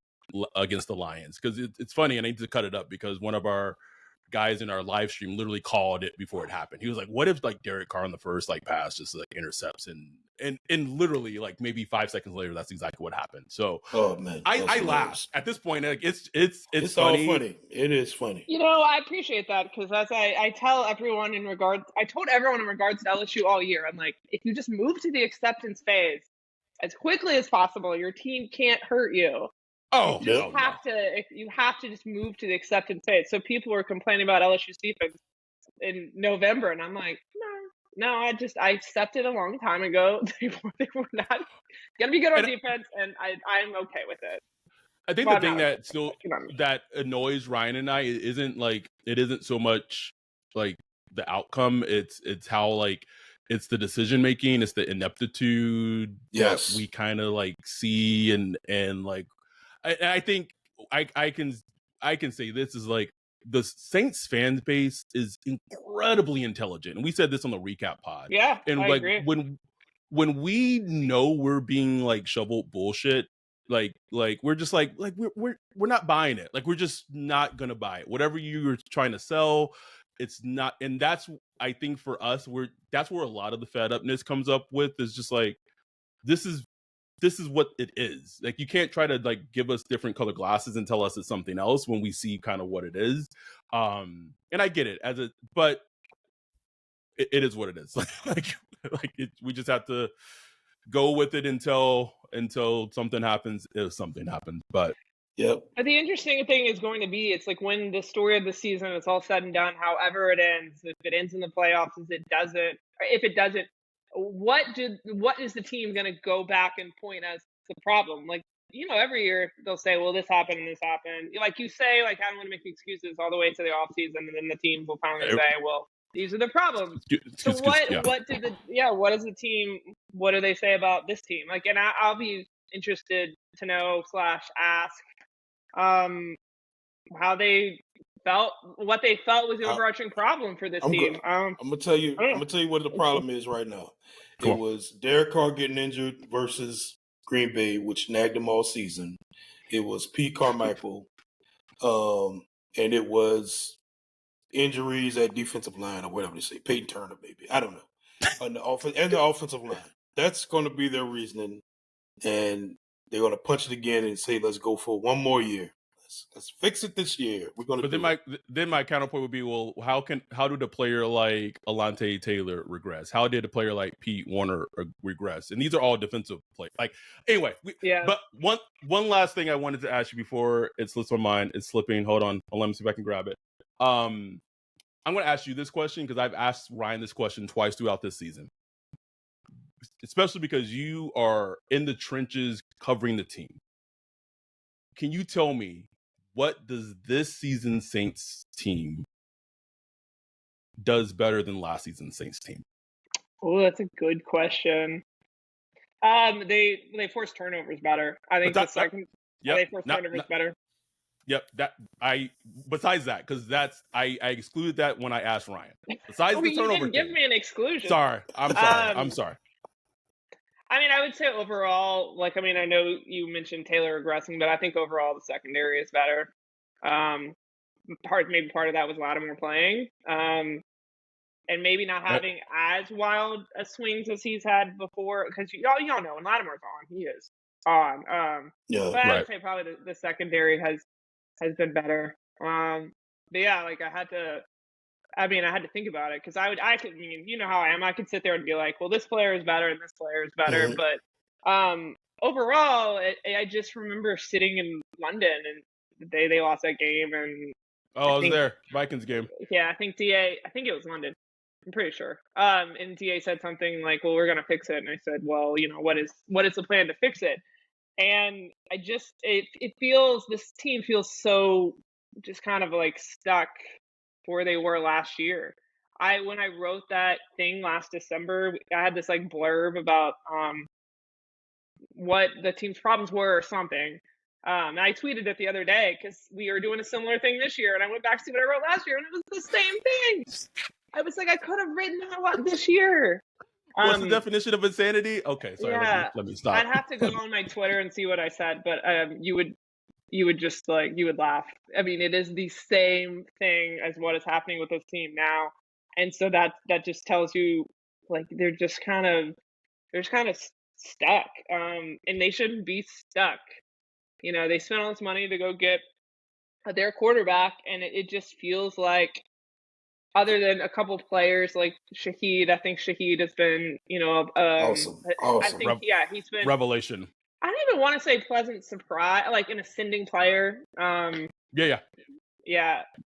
against the Lions, because it's funny, and I need to cut it up because one of our guys in our live stream literally called it before it happened. He was like, what if like Derek Carr on the first like pass just like intercepts and literally like maybe 5 seconds later that's exactly what happened. So I laugh at this point. Like it's funny. All funny. It is funny. I appreciate that because as I tell everyone I told everyone in regards to LSU all year, I'm like, if you just move to the acceptance phase as quickly as possible, your team can't hurt you. You have to just move to the acceptance phase. So people were complaining about LSU's defense in November, and I'm like, no, I accepted a long time ago. They were not gonna be good on defense, and I'm okay with it. I think the thing that annoys Ryan and I isn't so much like the outcome. It's how like it's the decision making, it's the ineptitude that we kind of like see, and like I think I can say this is like the Saints fan base is incredibly intelligent, and we said this on the recap pod. Yeah, and I like agree. when we know we're being like shoveled bullshit, like we're just like we're not buying it. Like we're just not gonna buy it. Whatever you're trying to sell, it's not. And that's, I think for us, that's where a lot of the fed upness comes up with, is just like this is what it is. Like you can't try to like give us different color glasses and tell us it's something else when we see kind of what it is. And I get it but it is what it is. We just have to go with it until something happens, if something happens. But yep. But the interesting thing is going to be, it's like when the story of the season is all said and done, however it ends, if it ends in the playoffs, if it doesn't, what is the team going to go back and point as the problem? Like, every year they'll say, well, this happened and this happened. Like you say, like, I don't want to make excuses all the way to the offseason, and then the teams will finally say, well, these are the problems. So what do they say about this team? Like, and I'll be interested to know / ask how they felt, what they felt was the overarching problem for this team. I'm gonna tell you what the problem is right now. It was Derek Carr getting injured versus Green Bay, which nagged him all season. It was Pete Carmichael, and it was injuries at defensive line or whatever they say, Peyton Turner, maybe, I don't know, on the offensive line. That's going to be their reasoning, and they're going to punch it again and say, let's go for one more year. Let's fix it this year. We're going to. But then my counterpoint would be, well, how did a player like Alontae Taylor regress? How did a player like Pete Werner regress? And these are all defensive players. Like, anyway, But one last thing I wanted to ask you before it slips my mind. It's slipping. Hold on. Let me see if I can grab it. I'm going to ask you this question because I've asked Ryan this question twice throughout this season, especially because you are in the trenches covering the team. Can you tell me, what does this season's Saints team does better than last season's Saints team? Oh, that's a good question. They force turnovers better. I think they force turnovers better. Yep. Besides that, because I excluded that when I asked Ryan. Besides the turnover, you didn't give me an exclusion. Sorry, I'm sorry. I mean, I would say overall, I know you mentioned Taylor regressing, but I think overall the secondary is better. Maybe part of that was Lattimore playing, and maybe not having as wild a swings as he's had before. Because y'all know when Lattimore's on, he is on. But I would say probably the secondary has been better. But yeah, like I had to think about it because you know how I am. I could sit there and be like, well, this player is better and this player is better. Mm-hmm. But overall, I just remember sitting in London and the day they lost that game. And I was there, Vikings game. Yeah, I think it was London. I'm pretty sure. And DA said something like, well, we're going to fix it. And I said, well, what is the plan to fix it? And this team feels so just kind of like stuck where they were last year. When I wrote that thing last December, I had this like blurb about what the team's problems were or something. And I tweeted it the other day because we were doing a similar thing this year, and I went back to see what I wrote last year, and it was the same thing. I was like, I could have written that this year. What's the definition of insanity? Okay, sorry. Yeah, let me stop. I'd have to go on my Twitter and see what I said, but you would just you would laugh. I mean, it is the same thing as what is happening with this team now, and so that just tells you like they're just kind of stuck, and they shouldn't be stuck. They spent all this money to go get their quarterback, and it just feels like, other than a couple of players like Shaheed, I think Shaheed has been, awesome. I think, he's been revelation. I don't even want to say pleasant surprise, like an ascending player. Yeah.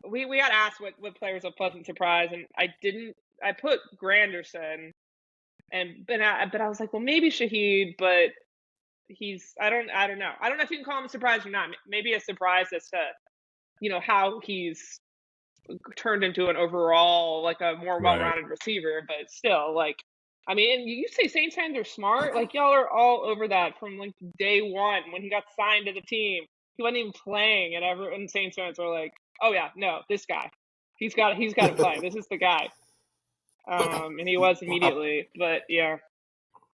We got asked what players a pleasant surprise, and I put Granderson, but I was like, well, maybe Shaheed, but I don't know. I don't know if you can call him a surprise or not. Maybe a surprise as to, how he's turned into an overall, like, a more well-rounded receiver, but still, like, I mean, and you say Saints fans are smart. Like, y'all are all over that from, like, day one when he got signed to the team. He wasn't even playing, and Saints fans were like, oh, yeah, no, this guy. He's got to play. This is the guy. And he was immediately, but, yeah.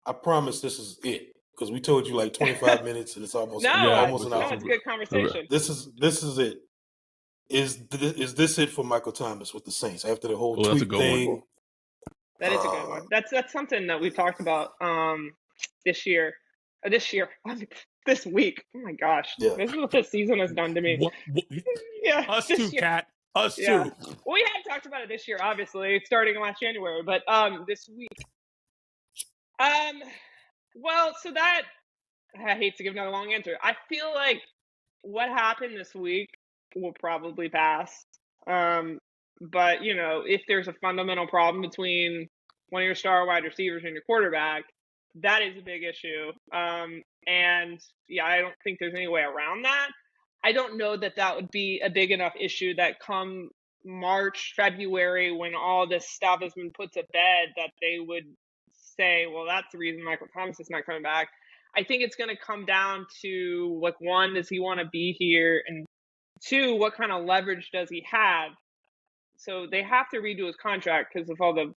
I promise this is it, because we told you like 25 minutes, and it's almost almost an hour. No, it's a good conversation. This is it. Is this it for Michael Thomas with the Saints after the whole tweet thing? That is a good one. That's something that we talked about this week. Oh my gosh, this is what this season has done to me. Yeah, us too, Kat. Us too. Well, we had talked about it this year, obviously, starting last January, but this week. Well, so that I hate to give another long answer. I feel like what happened this week will probably pass. But, if there's a fundamental problem between one of your star wide receivers and your quarterback, that is a big issue. And, I don't think there's any way around that. I don't know that would be a big enough issue that come March, February, when all this stuff has been put to bed, that they would say, well, that's the reason Michael Thomas is not coming back. I think it's going to come down to, like, one, does he want to be here? And two, what kind of leverage does he have? So they have to redo his contract because of all the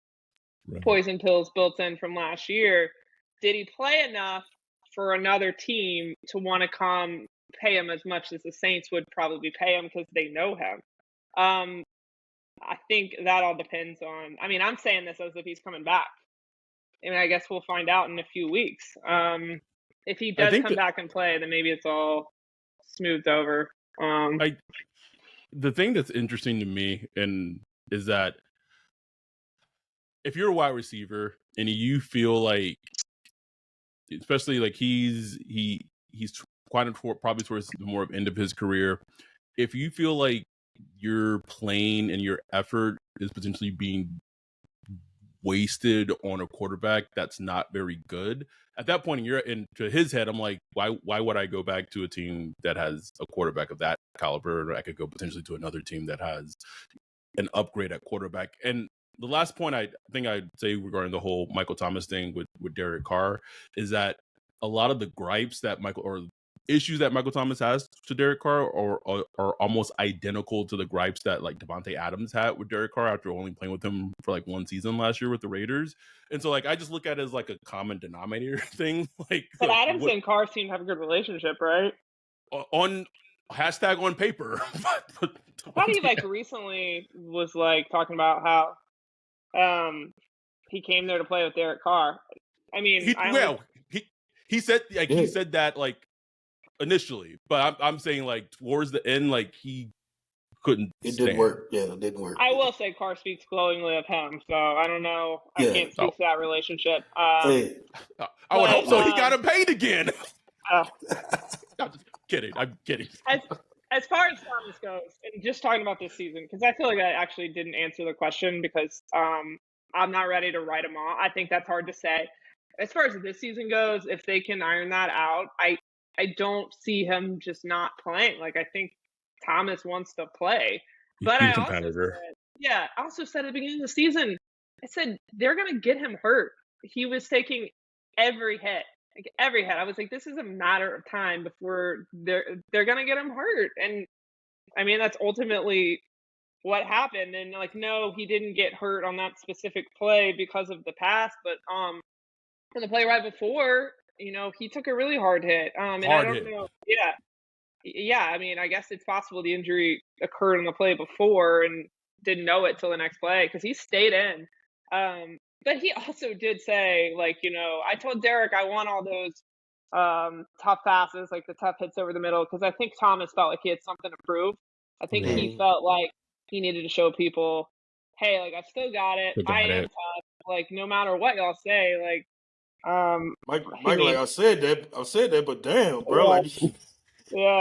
poison pills built in from last year. Did he play enough for another team to want to come pay him as much as the Saints would probably pay him because they know him? I think that all depends on, I'm saying this as if he's coming back. I guess we'll find out in a few weeks. If he does come back and play, then maybe it's all smoothed over. The thing that's interesting to me is that if you're a wide receiver and you feel like, especially like he's quite probably towards the more end of his career, if you feel like your playing and your effort is potentially being wasted on a quarterback that's not very good, at that point into his head, I'm like, why would I go back to a team that has a quarterback of that caliber? Or I could go potentially to another team that has an upgrade at quarterback. And the last point I think I'd say regarding the whole Michael Thomas thing with Derek Carr is that a lot of the gripes that issues that Michael Thomas has to Derek Carr are almost identical to the gripes that like Devontae Adams had with Derek Carr after only playing with him for like one season last year with the Raiders. And so like I just look at it as like a common denominator thing. But Adams and Carr seem to have a good relationship, right? On paper. I thought he like recently was like talking about how he came there to play with Derek Carr. He said he said that like initially, but I'm saying like towards the end, like he couldn't. It didn't work. Yeah, it didn't work. I will say Carr speaks glowingly of him, so I don't know. I can't speak to that relationship. I would hope so. He got him paid again. I'm just kidding. I'm kidding. As far as Thomas goes, and just talking about this season, because I feel like I actually didn't answer the question because I'm not ready to write him off. I think that's hard to say. As far as this season goes, if they can iron that out, I don't see him just not playing. Like, I think Thomas wants to play. But I also said at the beginning of the season, I said, they're going to get him hurt. He was taking every hit. Like, every hit. I was like, this is a matter of time before they're going to get him hurt. And, that's ultimately what happened. And, like, no, he didn't get hurt on that specific play because of the pass. But on the play right before, he took a really hard hit. And I don't know. Yeah. I guess it's possible the injury occurred on the play before and didn't know it till the next play because he stayed in. But he also did say, like, I told Derek I want all those tough passes, like the tough hits over the middle, because I think Thomas felt like he had something to prove. I think he felt like he needed to show people, hey, like, I still got it. I am tough. Like, no matter what y'all say, like, Michael, like I said that, but damn, bro, like,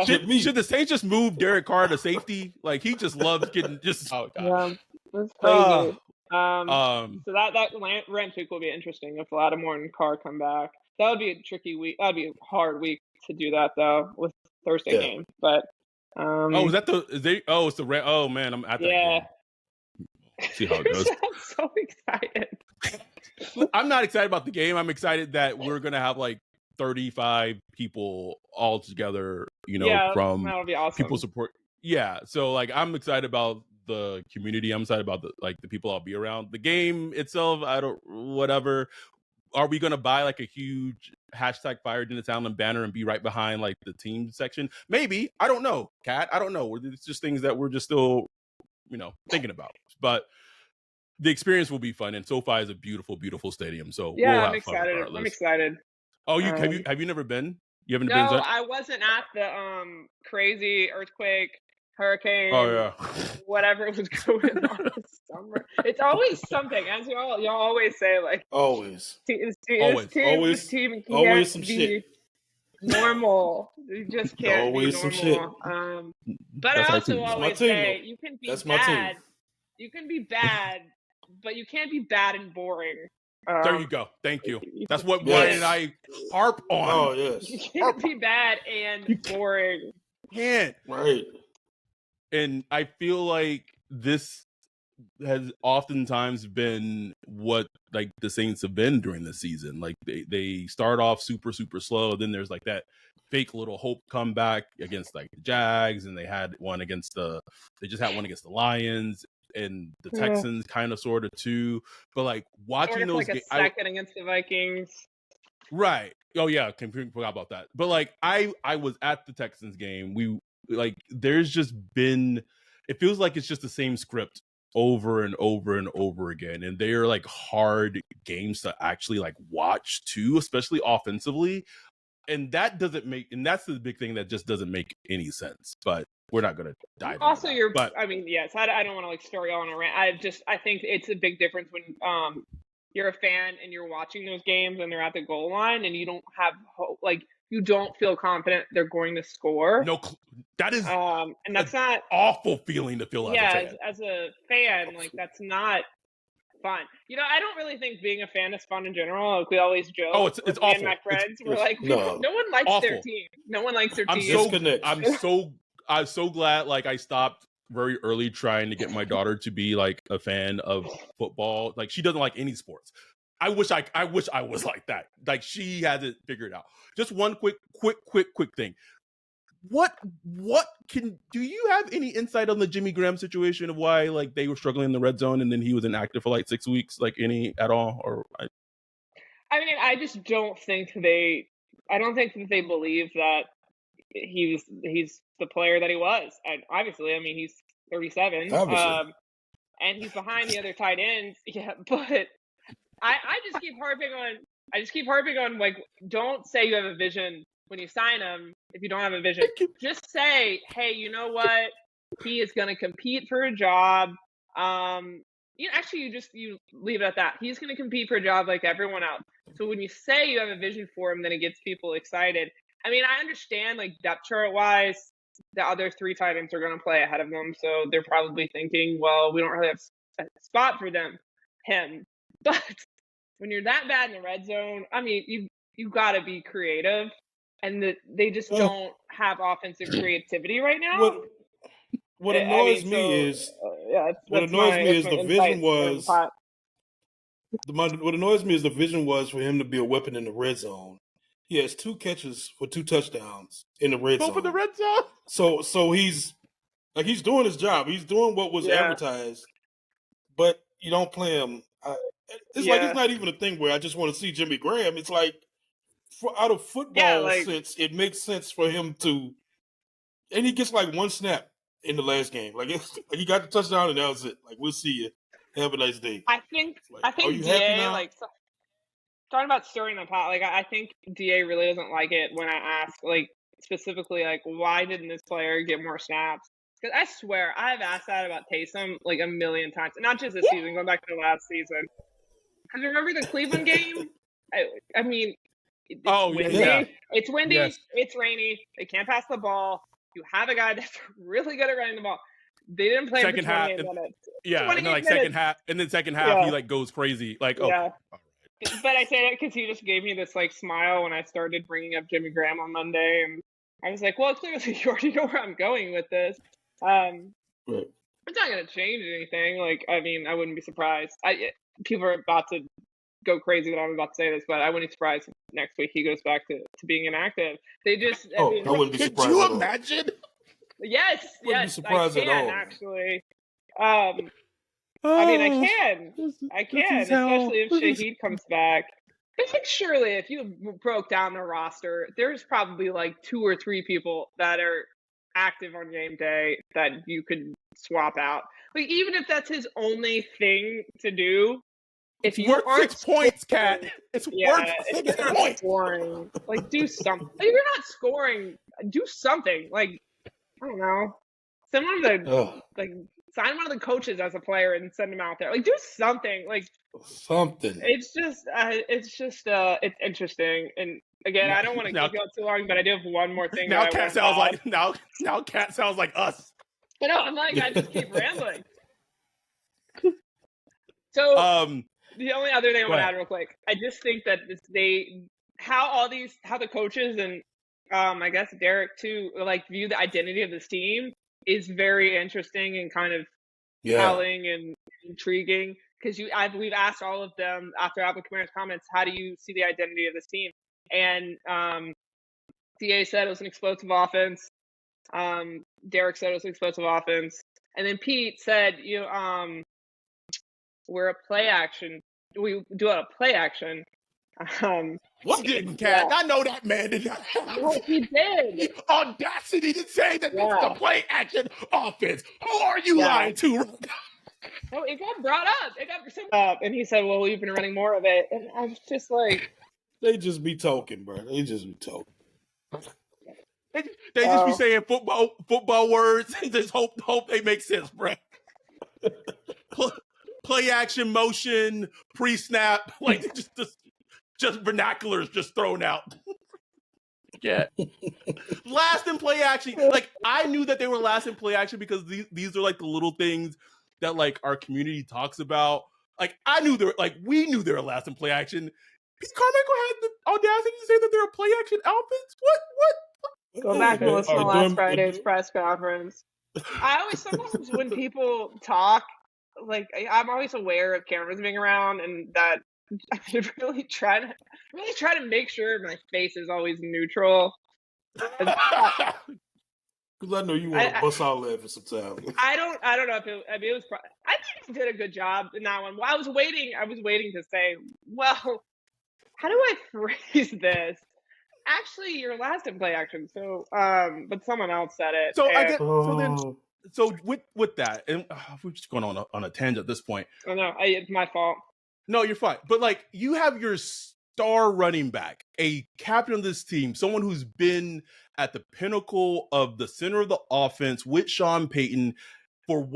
should the Saints just move Derek Carr to safety? Like, he just loves getting just. Oh God. Yeah, that's crazy. So that rant tweak will be interesting if Lattimore and Carr come back. That would be a tricky week. That'd be a hard week to do that though with Thursday game. But is that it's the oh man, I'm at that game. See how it goes. I'm so excited. I'm not excited about the game. I'm excited that we're gonna have like 35 people all together, from that'll be awesome. people support. Yeah, so like I'm excited about the community. I'm excited about the people I'll be around. The game itself, whatever. Are we gonna buy like a huge hashtag Fired in the Town banner and be right behind like the team section? Maybe. I don't know, Kat. I don't know. It's just things that we're just still, thinking about. But the experience will be fun, and SoFi is a beautiful, beautiful stadium. So we'll have I'm excited. fun regardless. I'm excited. Oh, have you never been? You haven't been? No, I wasn't at the crazy earthquake, hurricane, whatever was going on this summer. It's always something, as y'all always say, like always some shit. Normal. You just can't always be normal. Some shit. But That's I also always say you can be bad. You can be bad, but you can't be bad and boring. There you go. Thank you. That's what Brian and I harp on. Oh, yes. You can't be bad and boring. Can't. Right. And I feel like this has oftentimes been what like the Saints have been during the season. Like they start off super, super slow. Then there's like that fake little hope comeback against like the Jags, and they just had one against the Lions. And the Texans kind of sort of too, but like watching those games, second against the Vikings, right? Oh yeah, completely forgot about that. But like I was at the Texans game. We like there's just been, it feels like it's just the same script over and over and over again, and they are like hard games to actually like watch too, especially offensively. And that's the big thing that just doesn't make any sense. But we're not going to dive also into that. Yes, I don't want to like story on a rant. I think it's a big difference when you're a fan and you're watching those games and they're at the goal line and you don't have hope, like you don't feel confident they're going to score. No, that is and that's not awful feeling to feel as a fan. As a fan, like that's not fun. I don't really think being a fan is fun in general. Like we always joke. Oh, it's awful. And my friends were like, no one likes their team. No one likes their team. I'm so glad like I stopped very early trying to get my daughter to be like a fan of football. Like she doesn't like any sports. I wish I was like that. Like she has it figured out. Just one quick thing. Do you have any insight on the Jimmy Graham situation of why like they were struggling in the red zone and then he was inactive for like 6 weeks, like any at all? Or I mean, I just don't think that they believe that he's the player that he was. And obviously, I mean, he's 37. And he's behind the other tight ends. Yeah, but I just keep harping on like, don't say you have a vision when you sign him if you don't have a vision. Just say, hey, you know what? He is going to compete for a job. You leave it at that. He's going to compete for a job like everyone else. So when you say you have a vision for him, then it gets people excited. I mean, I understand like depth chart wise, the other 3 tight ends are going to play ahead of them. So they're probably thinking, well, we don't really have a spot for him. But when you're that bad in the red zone, I mean, you got to be creative. And they just don't have offensive creativity right now. What annoys me is the vision was for him to be a weapon in the red zone. He has 2 catches for 2 touchdowns in the red zone. For the red zone. So he's doing his job. He's doing what was advertised, but you don't play him. It's like it's not even a thing where I just want to see Jimmy Graham. It's like out of football sense, it makes sense for him to, and he gets like 1 snap in the last game. Like he got the touchdown and that was it. Like we'll see you. Have a nice day. I think DA like talking about stirring the pot. Like I think DA really doesn't like it when I ask like specifically like why didn't this player get more snaps? Because I swear I've asked that about Taysom like a million times, not just this season, going back to the last season. Because remember the Cleveland game? I mean. It's windy. Yeah. It's windy. Yes. It's rainy. They can't pass the ball. You have a guy that's really good at running the ball. They didn't play second him for 28 half. minutes. Yeah, and then like second half, he like goes crazy. Like, But I say that because he just gave me this like smile when I started bringing up Jimmy Graham on Monday, and I was like, "Well, clearly you already know where I'm going with this." Right. It's not going to change anything. Like, I mean, I wouldn't be surprised. People are about to go crazy that I'm about to say this, but I wouldn't be surprised if next week he goes back to being inactive. They just, I wouldn't be surprised. Could you imagine? Yes, Wouldn't be surprised I can at all. Actually. I mean, I can, especially if Shaheed comes back. I think surely if you broke down the roster, there's probably like 2 or 3 people that are active on game day that you could swap out. Like, even if that's his only thing to do, if you worth aren't 6 points, Kat. It's worth 6 points. Scoring, like, do something. Like, if you're not scoring, do something. Like, I don't know, send one of the sign one of the coaches as a player and send him out there. Like, do something. Like something. It's it's interesting. And again, I don't want to keep going too long, but I do have one more thing. Now Kat sounds like now Kat sounds like us. I know. I'm like, I just keep rambling. So the only other thing I want to add real quick, I just think that how the coaches and I guess Derek too, like, view the identity of this team is very interesting and kind of telling and intriguing. Because we've asked all of them after Alvin Kamara's comments, how do you see the identity of this team? And DA said it was an explosive offense. Derek said it was an explosive offense, and then Pete said, we're a play action. We do a play action. What didn't Kat? I know that man did not have he did. the audacity to say that it's the play action offense. Who are you lying to right now? No, it got brought up. It got up, and he said, "Well, we've been running more of it." And I was just like, "They just be talking, bro. They just be talking. They just be saying football words and just hope they make sense, bro." Play action, motion, pre-snap, like just vernaculars just thrown out. Yeah. Last in play action. Like, I knew that they were last in play action because these are like the little things that like our community talks about. Like, we knew they were last in play action. Pete Carmichael had the audacity to say that they're a play action offense. What? Go back and listen to last Friday's press conference. Sometimes when people talk, like, I'm always aware of cameras being around, and that I really try to make sure my face is always neutral. Because I know you want to bust out laughing sometimes. I don't know if I think he did a good job in that one. Well, I was waiting to say, well, how do I phrase this? Actually, you're last in play action. So, but someone else said it. So with that, and we're just going on a tangent at this point. Oh no, it's my fault. No, you're fine. But like, you have your star running back, a captain of this team, someone who's been at the pinnacle of the center of the offense with Sean Payton for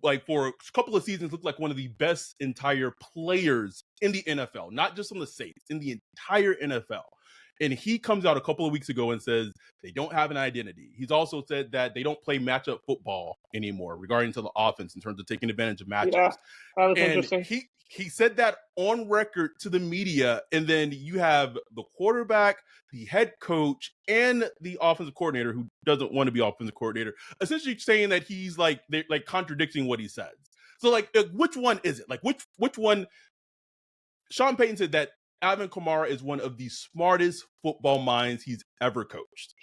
a couple of seasons, looked like one of the best entire players in the NFL, not just on the Saints, in the entire NFL. And he comes out a couple of weeks ago and says they don't have an identity. He's also said that they don't play matchup football anymore regarding to the offense in terms of taking advantage of matchups. Yeah, that was and interesting. He said that on record to the media, and then you have the quarterback, the head coach, and the offensive coordinator who doesn't want to be offensive coordinator, essentially saying that he's like contradicting what he says. So like, which one is it? Like, which one? Sean Payton said that Alvin Kamara is one of the smartest football minds he's ever coached.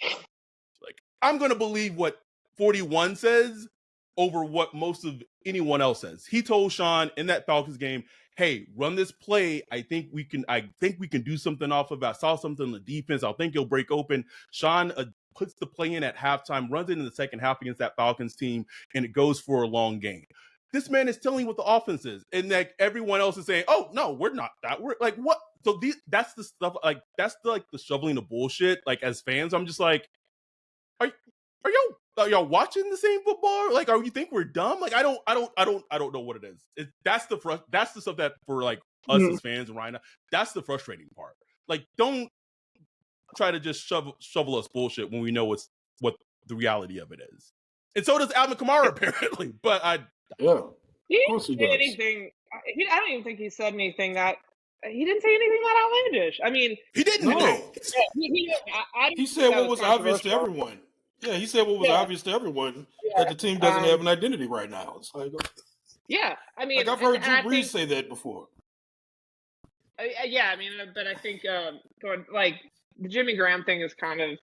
Like, I'm going to believe what 41 says over what most of anyone else says. He told Sean in that Falcons game, "Hey, run this play. I think we can do something off of it. I saw something in the defense. I think he'll break open." Sean puts the play in at halftime, runs it in the second half against that Falcons team, and it goes for a long game. This man is telling you what the offense is, and like everyone else is saying, "Oh no, we're not that. We're like what?" So that's the stuff. Like, that's the shoveling of bullshit. Like, as fans, I'm just like, are y'all watching the same football? Like, are you think we're dumb? Like, I don't know what it is. That's the stuff that for like us as fans right now, that's the frustrating part. Like, don't try to just shovel us bullshit when we know what the reality of it is. And so does Alvin Kamara apparently. But of course he does. Anything. I don't even think he said anything that He didn't say anything that outlandish. I mean, he didn't. No. I He said what was obvious to everyone. Yeah, he said what was obvious to everyone, that the team doesn't have an identity right now. It's like, I mean, like I've heard Drew Brees say that before. Yeah, I mean, but I think like the Jimmy Graham thing is kind of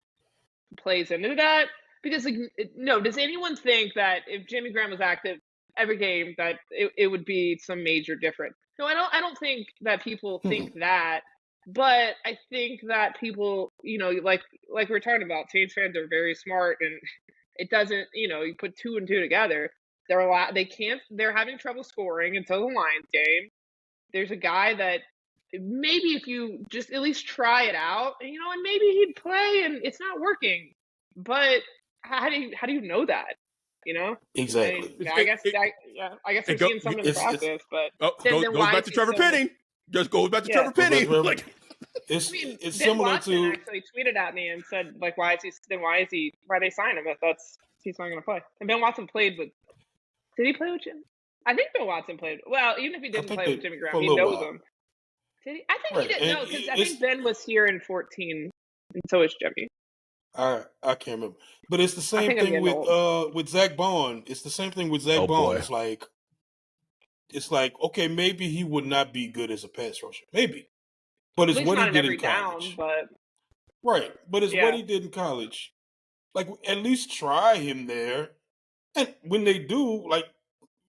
plays into that because like does anyone think that if Jimmy Graham was active every game that it would be some major difference? No, I don't think that people think that, but I think that people, like we were talking about, Saints fans are very smart, and it doesn't, you put 2 and 2 together. They're having trouble scoring until the Lions game. There's a guy that maybe if you just at least try it out, and maybe he'd play, and it's not working. But how do you know that? Exactly. I guess we're seeing some in practice, but goes back to Trevor Penning. Just goes back to Trevor Penning. Like, it's Ben similar Watson to actually tweeted at me and said, like, why they signed him if he's not going to play? And Ben Watson played with. Did he play with Jim? I think Ben Watson played. Well, even if he didn't play with Jimmy Graham, he knows him. Did he? I think he didn't know because I think Ben was here in 2014, and so is Jimmy. I can't remember, but it's the same thing with Zach Bond. It's the same thing with Zach Bond. It's like okay, maybe he would not be good as a pass rusher, maybe, but it's what he did in college. Right, but it's what he did in college. Like at least try him there, and when they do, like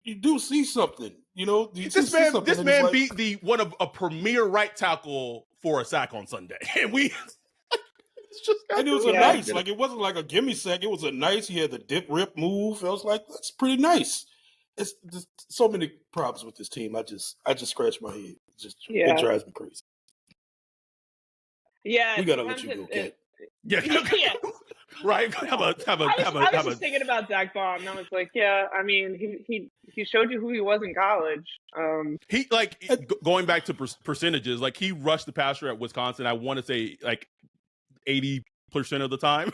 you do see something. This man beat one of a premier right tackle for a sack on Sunday, and we. And it was nice. Like it wasn't like a gimme sack. It was a nice. He had the dip rip move. I was like, that's pretty nice. It's just so many problems with this team. I just scratch my head. It drives me crazy. Yeah, we gotta let you go, Kat. Yeah. Right. I was just thinking about Zach Bond, and I was like, yeah. I mean, he showed you who he was in college. He going back to percentages. Like he rushed the passer at Wisconsin. I want to say like 80% of the time.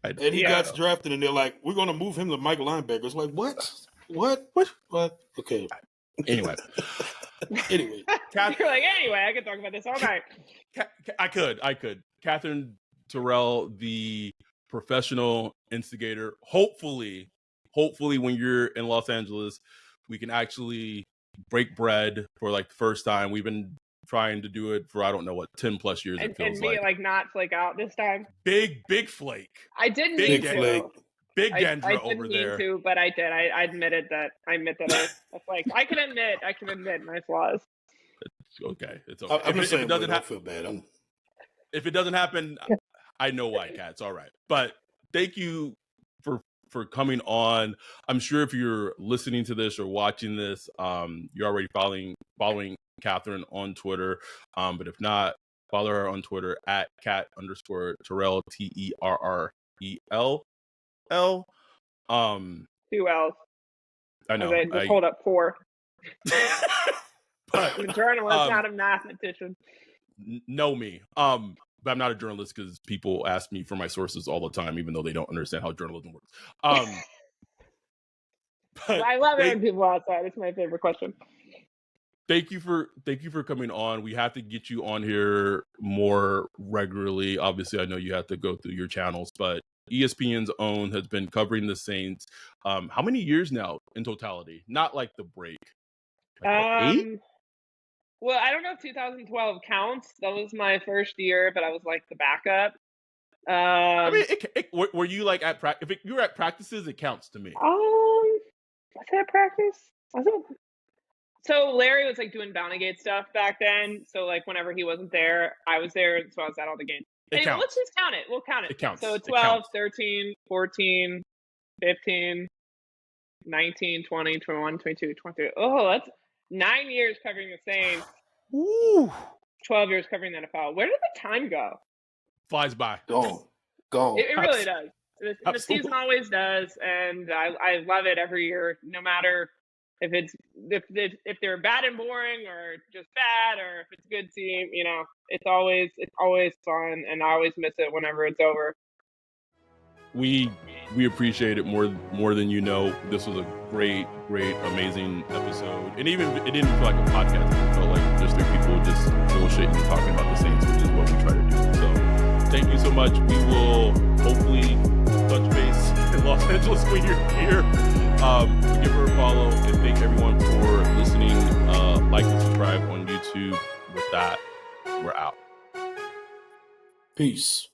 And he got drafted, and they're like, "We're going to move him to Mike linebacker." It's like, what? Okay. Anyway, you're like, anyway, I could talk about this all night. I could. Katherine Terrell, the professional instigator. Hopefully, when you're in Los Angeles, we can actually break bread for like the first time. We've been trying to do it for I don't know what 10 plus years. And me like not flake out this time. Big flake. I didn't mean to. Big Dandra I over didn't there. mean to, but I did. I admit that I flaked. I can admit my flaws. It's okay. It's okay. If it doesn't happen, I feel bad. If it doesn't happen, I know why, Kat. It's all right. But thank you for coming on. I'm sure if you're listening to this or watching this, you're already following Katherine on Twitter. But if not, follow her on Twitter at @Kat_Terrell TERRELL. 2 L's. I know. I just hold up 4. But, I'm a journalist, not a mathematician. Know me. But I'm not a journalist because people ask me for my sources all the time, even though they don't understand how journalism works. I love it when people ask that. It's my favorite question. Thank you for coming on. We have to get you on here more regularly. Obviously, I know you have to go through your channels, but ESPN's own has been covering the Saints. How many years now in totality? Not like the break. Like, 8? Well, I don't know if 2012 counts. That was my first year, but I was like the backup. I mean, were you like at practice? If you were at practices, it counts to me. Was I at practice? So Larry was like doing Bounty Gate stuff back then. So like whenever he wasn't there, I was there. So I was at all the games. Anyway, let's just count it. We'll count it. It counts. So 12, 13, 14, 15, 19, 20, 21, 22, 23. Oh, that's 9 years covering the Saints. Ooh. 12 years covering the NFL. Where did the time go? Flies by. Gone. It really does. The season always does, and I love it every year, no matter if they're bad and boring or just bad, or if it's a good team. It's always fun, and I always miss it whenever it's over. we appreciate it more than you know. This was a great, amazing episode, and even it didn't feel like a podcast. It felt like just 3 people just bullshitting and talking about the Saints, which is what we try to do. So, thank you so much. We will hopefully touch base in Los Angeles when you're here. Give her a follow, and thank everyone for listening. Like and subscribe on YouTube. With that, we're out. Peace.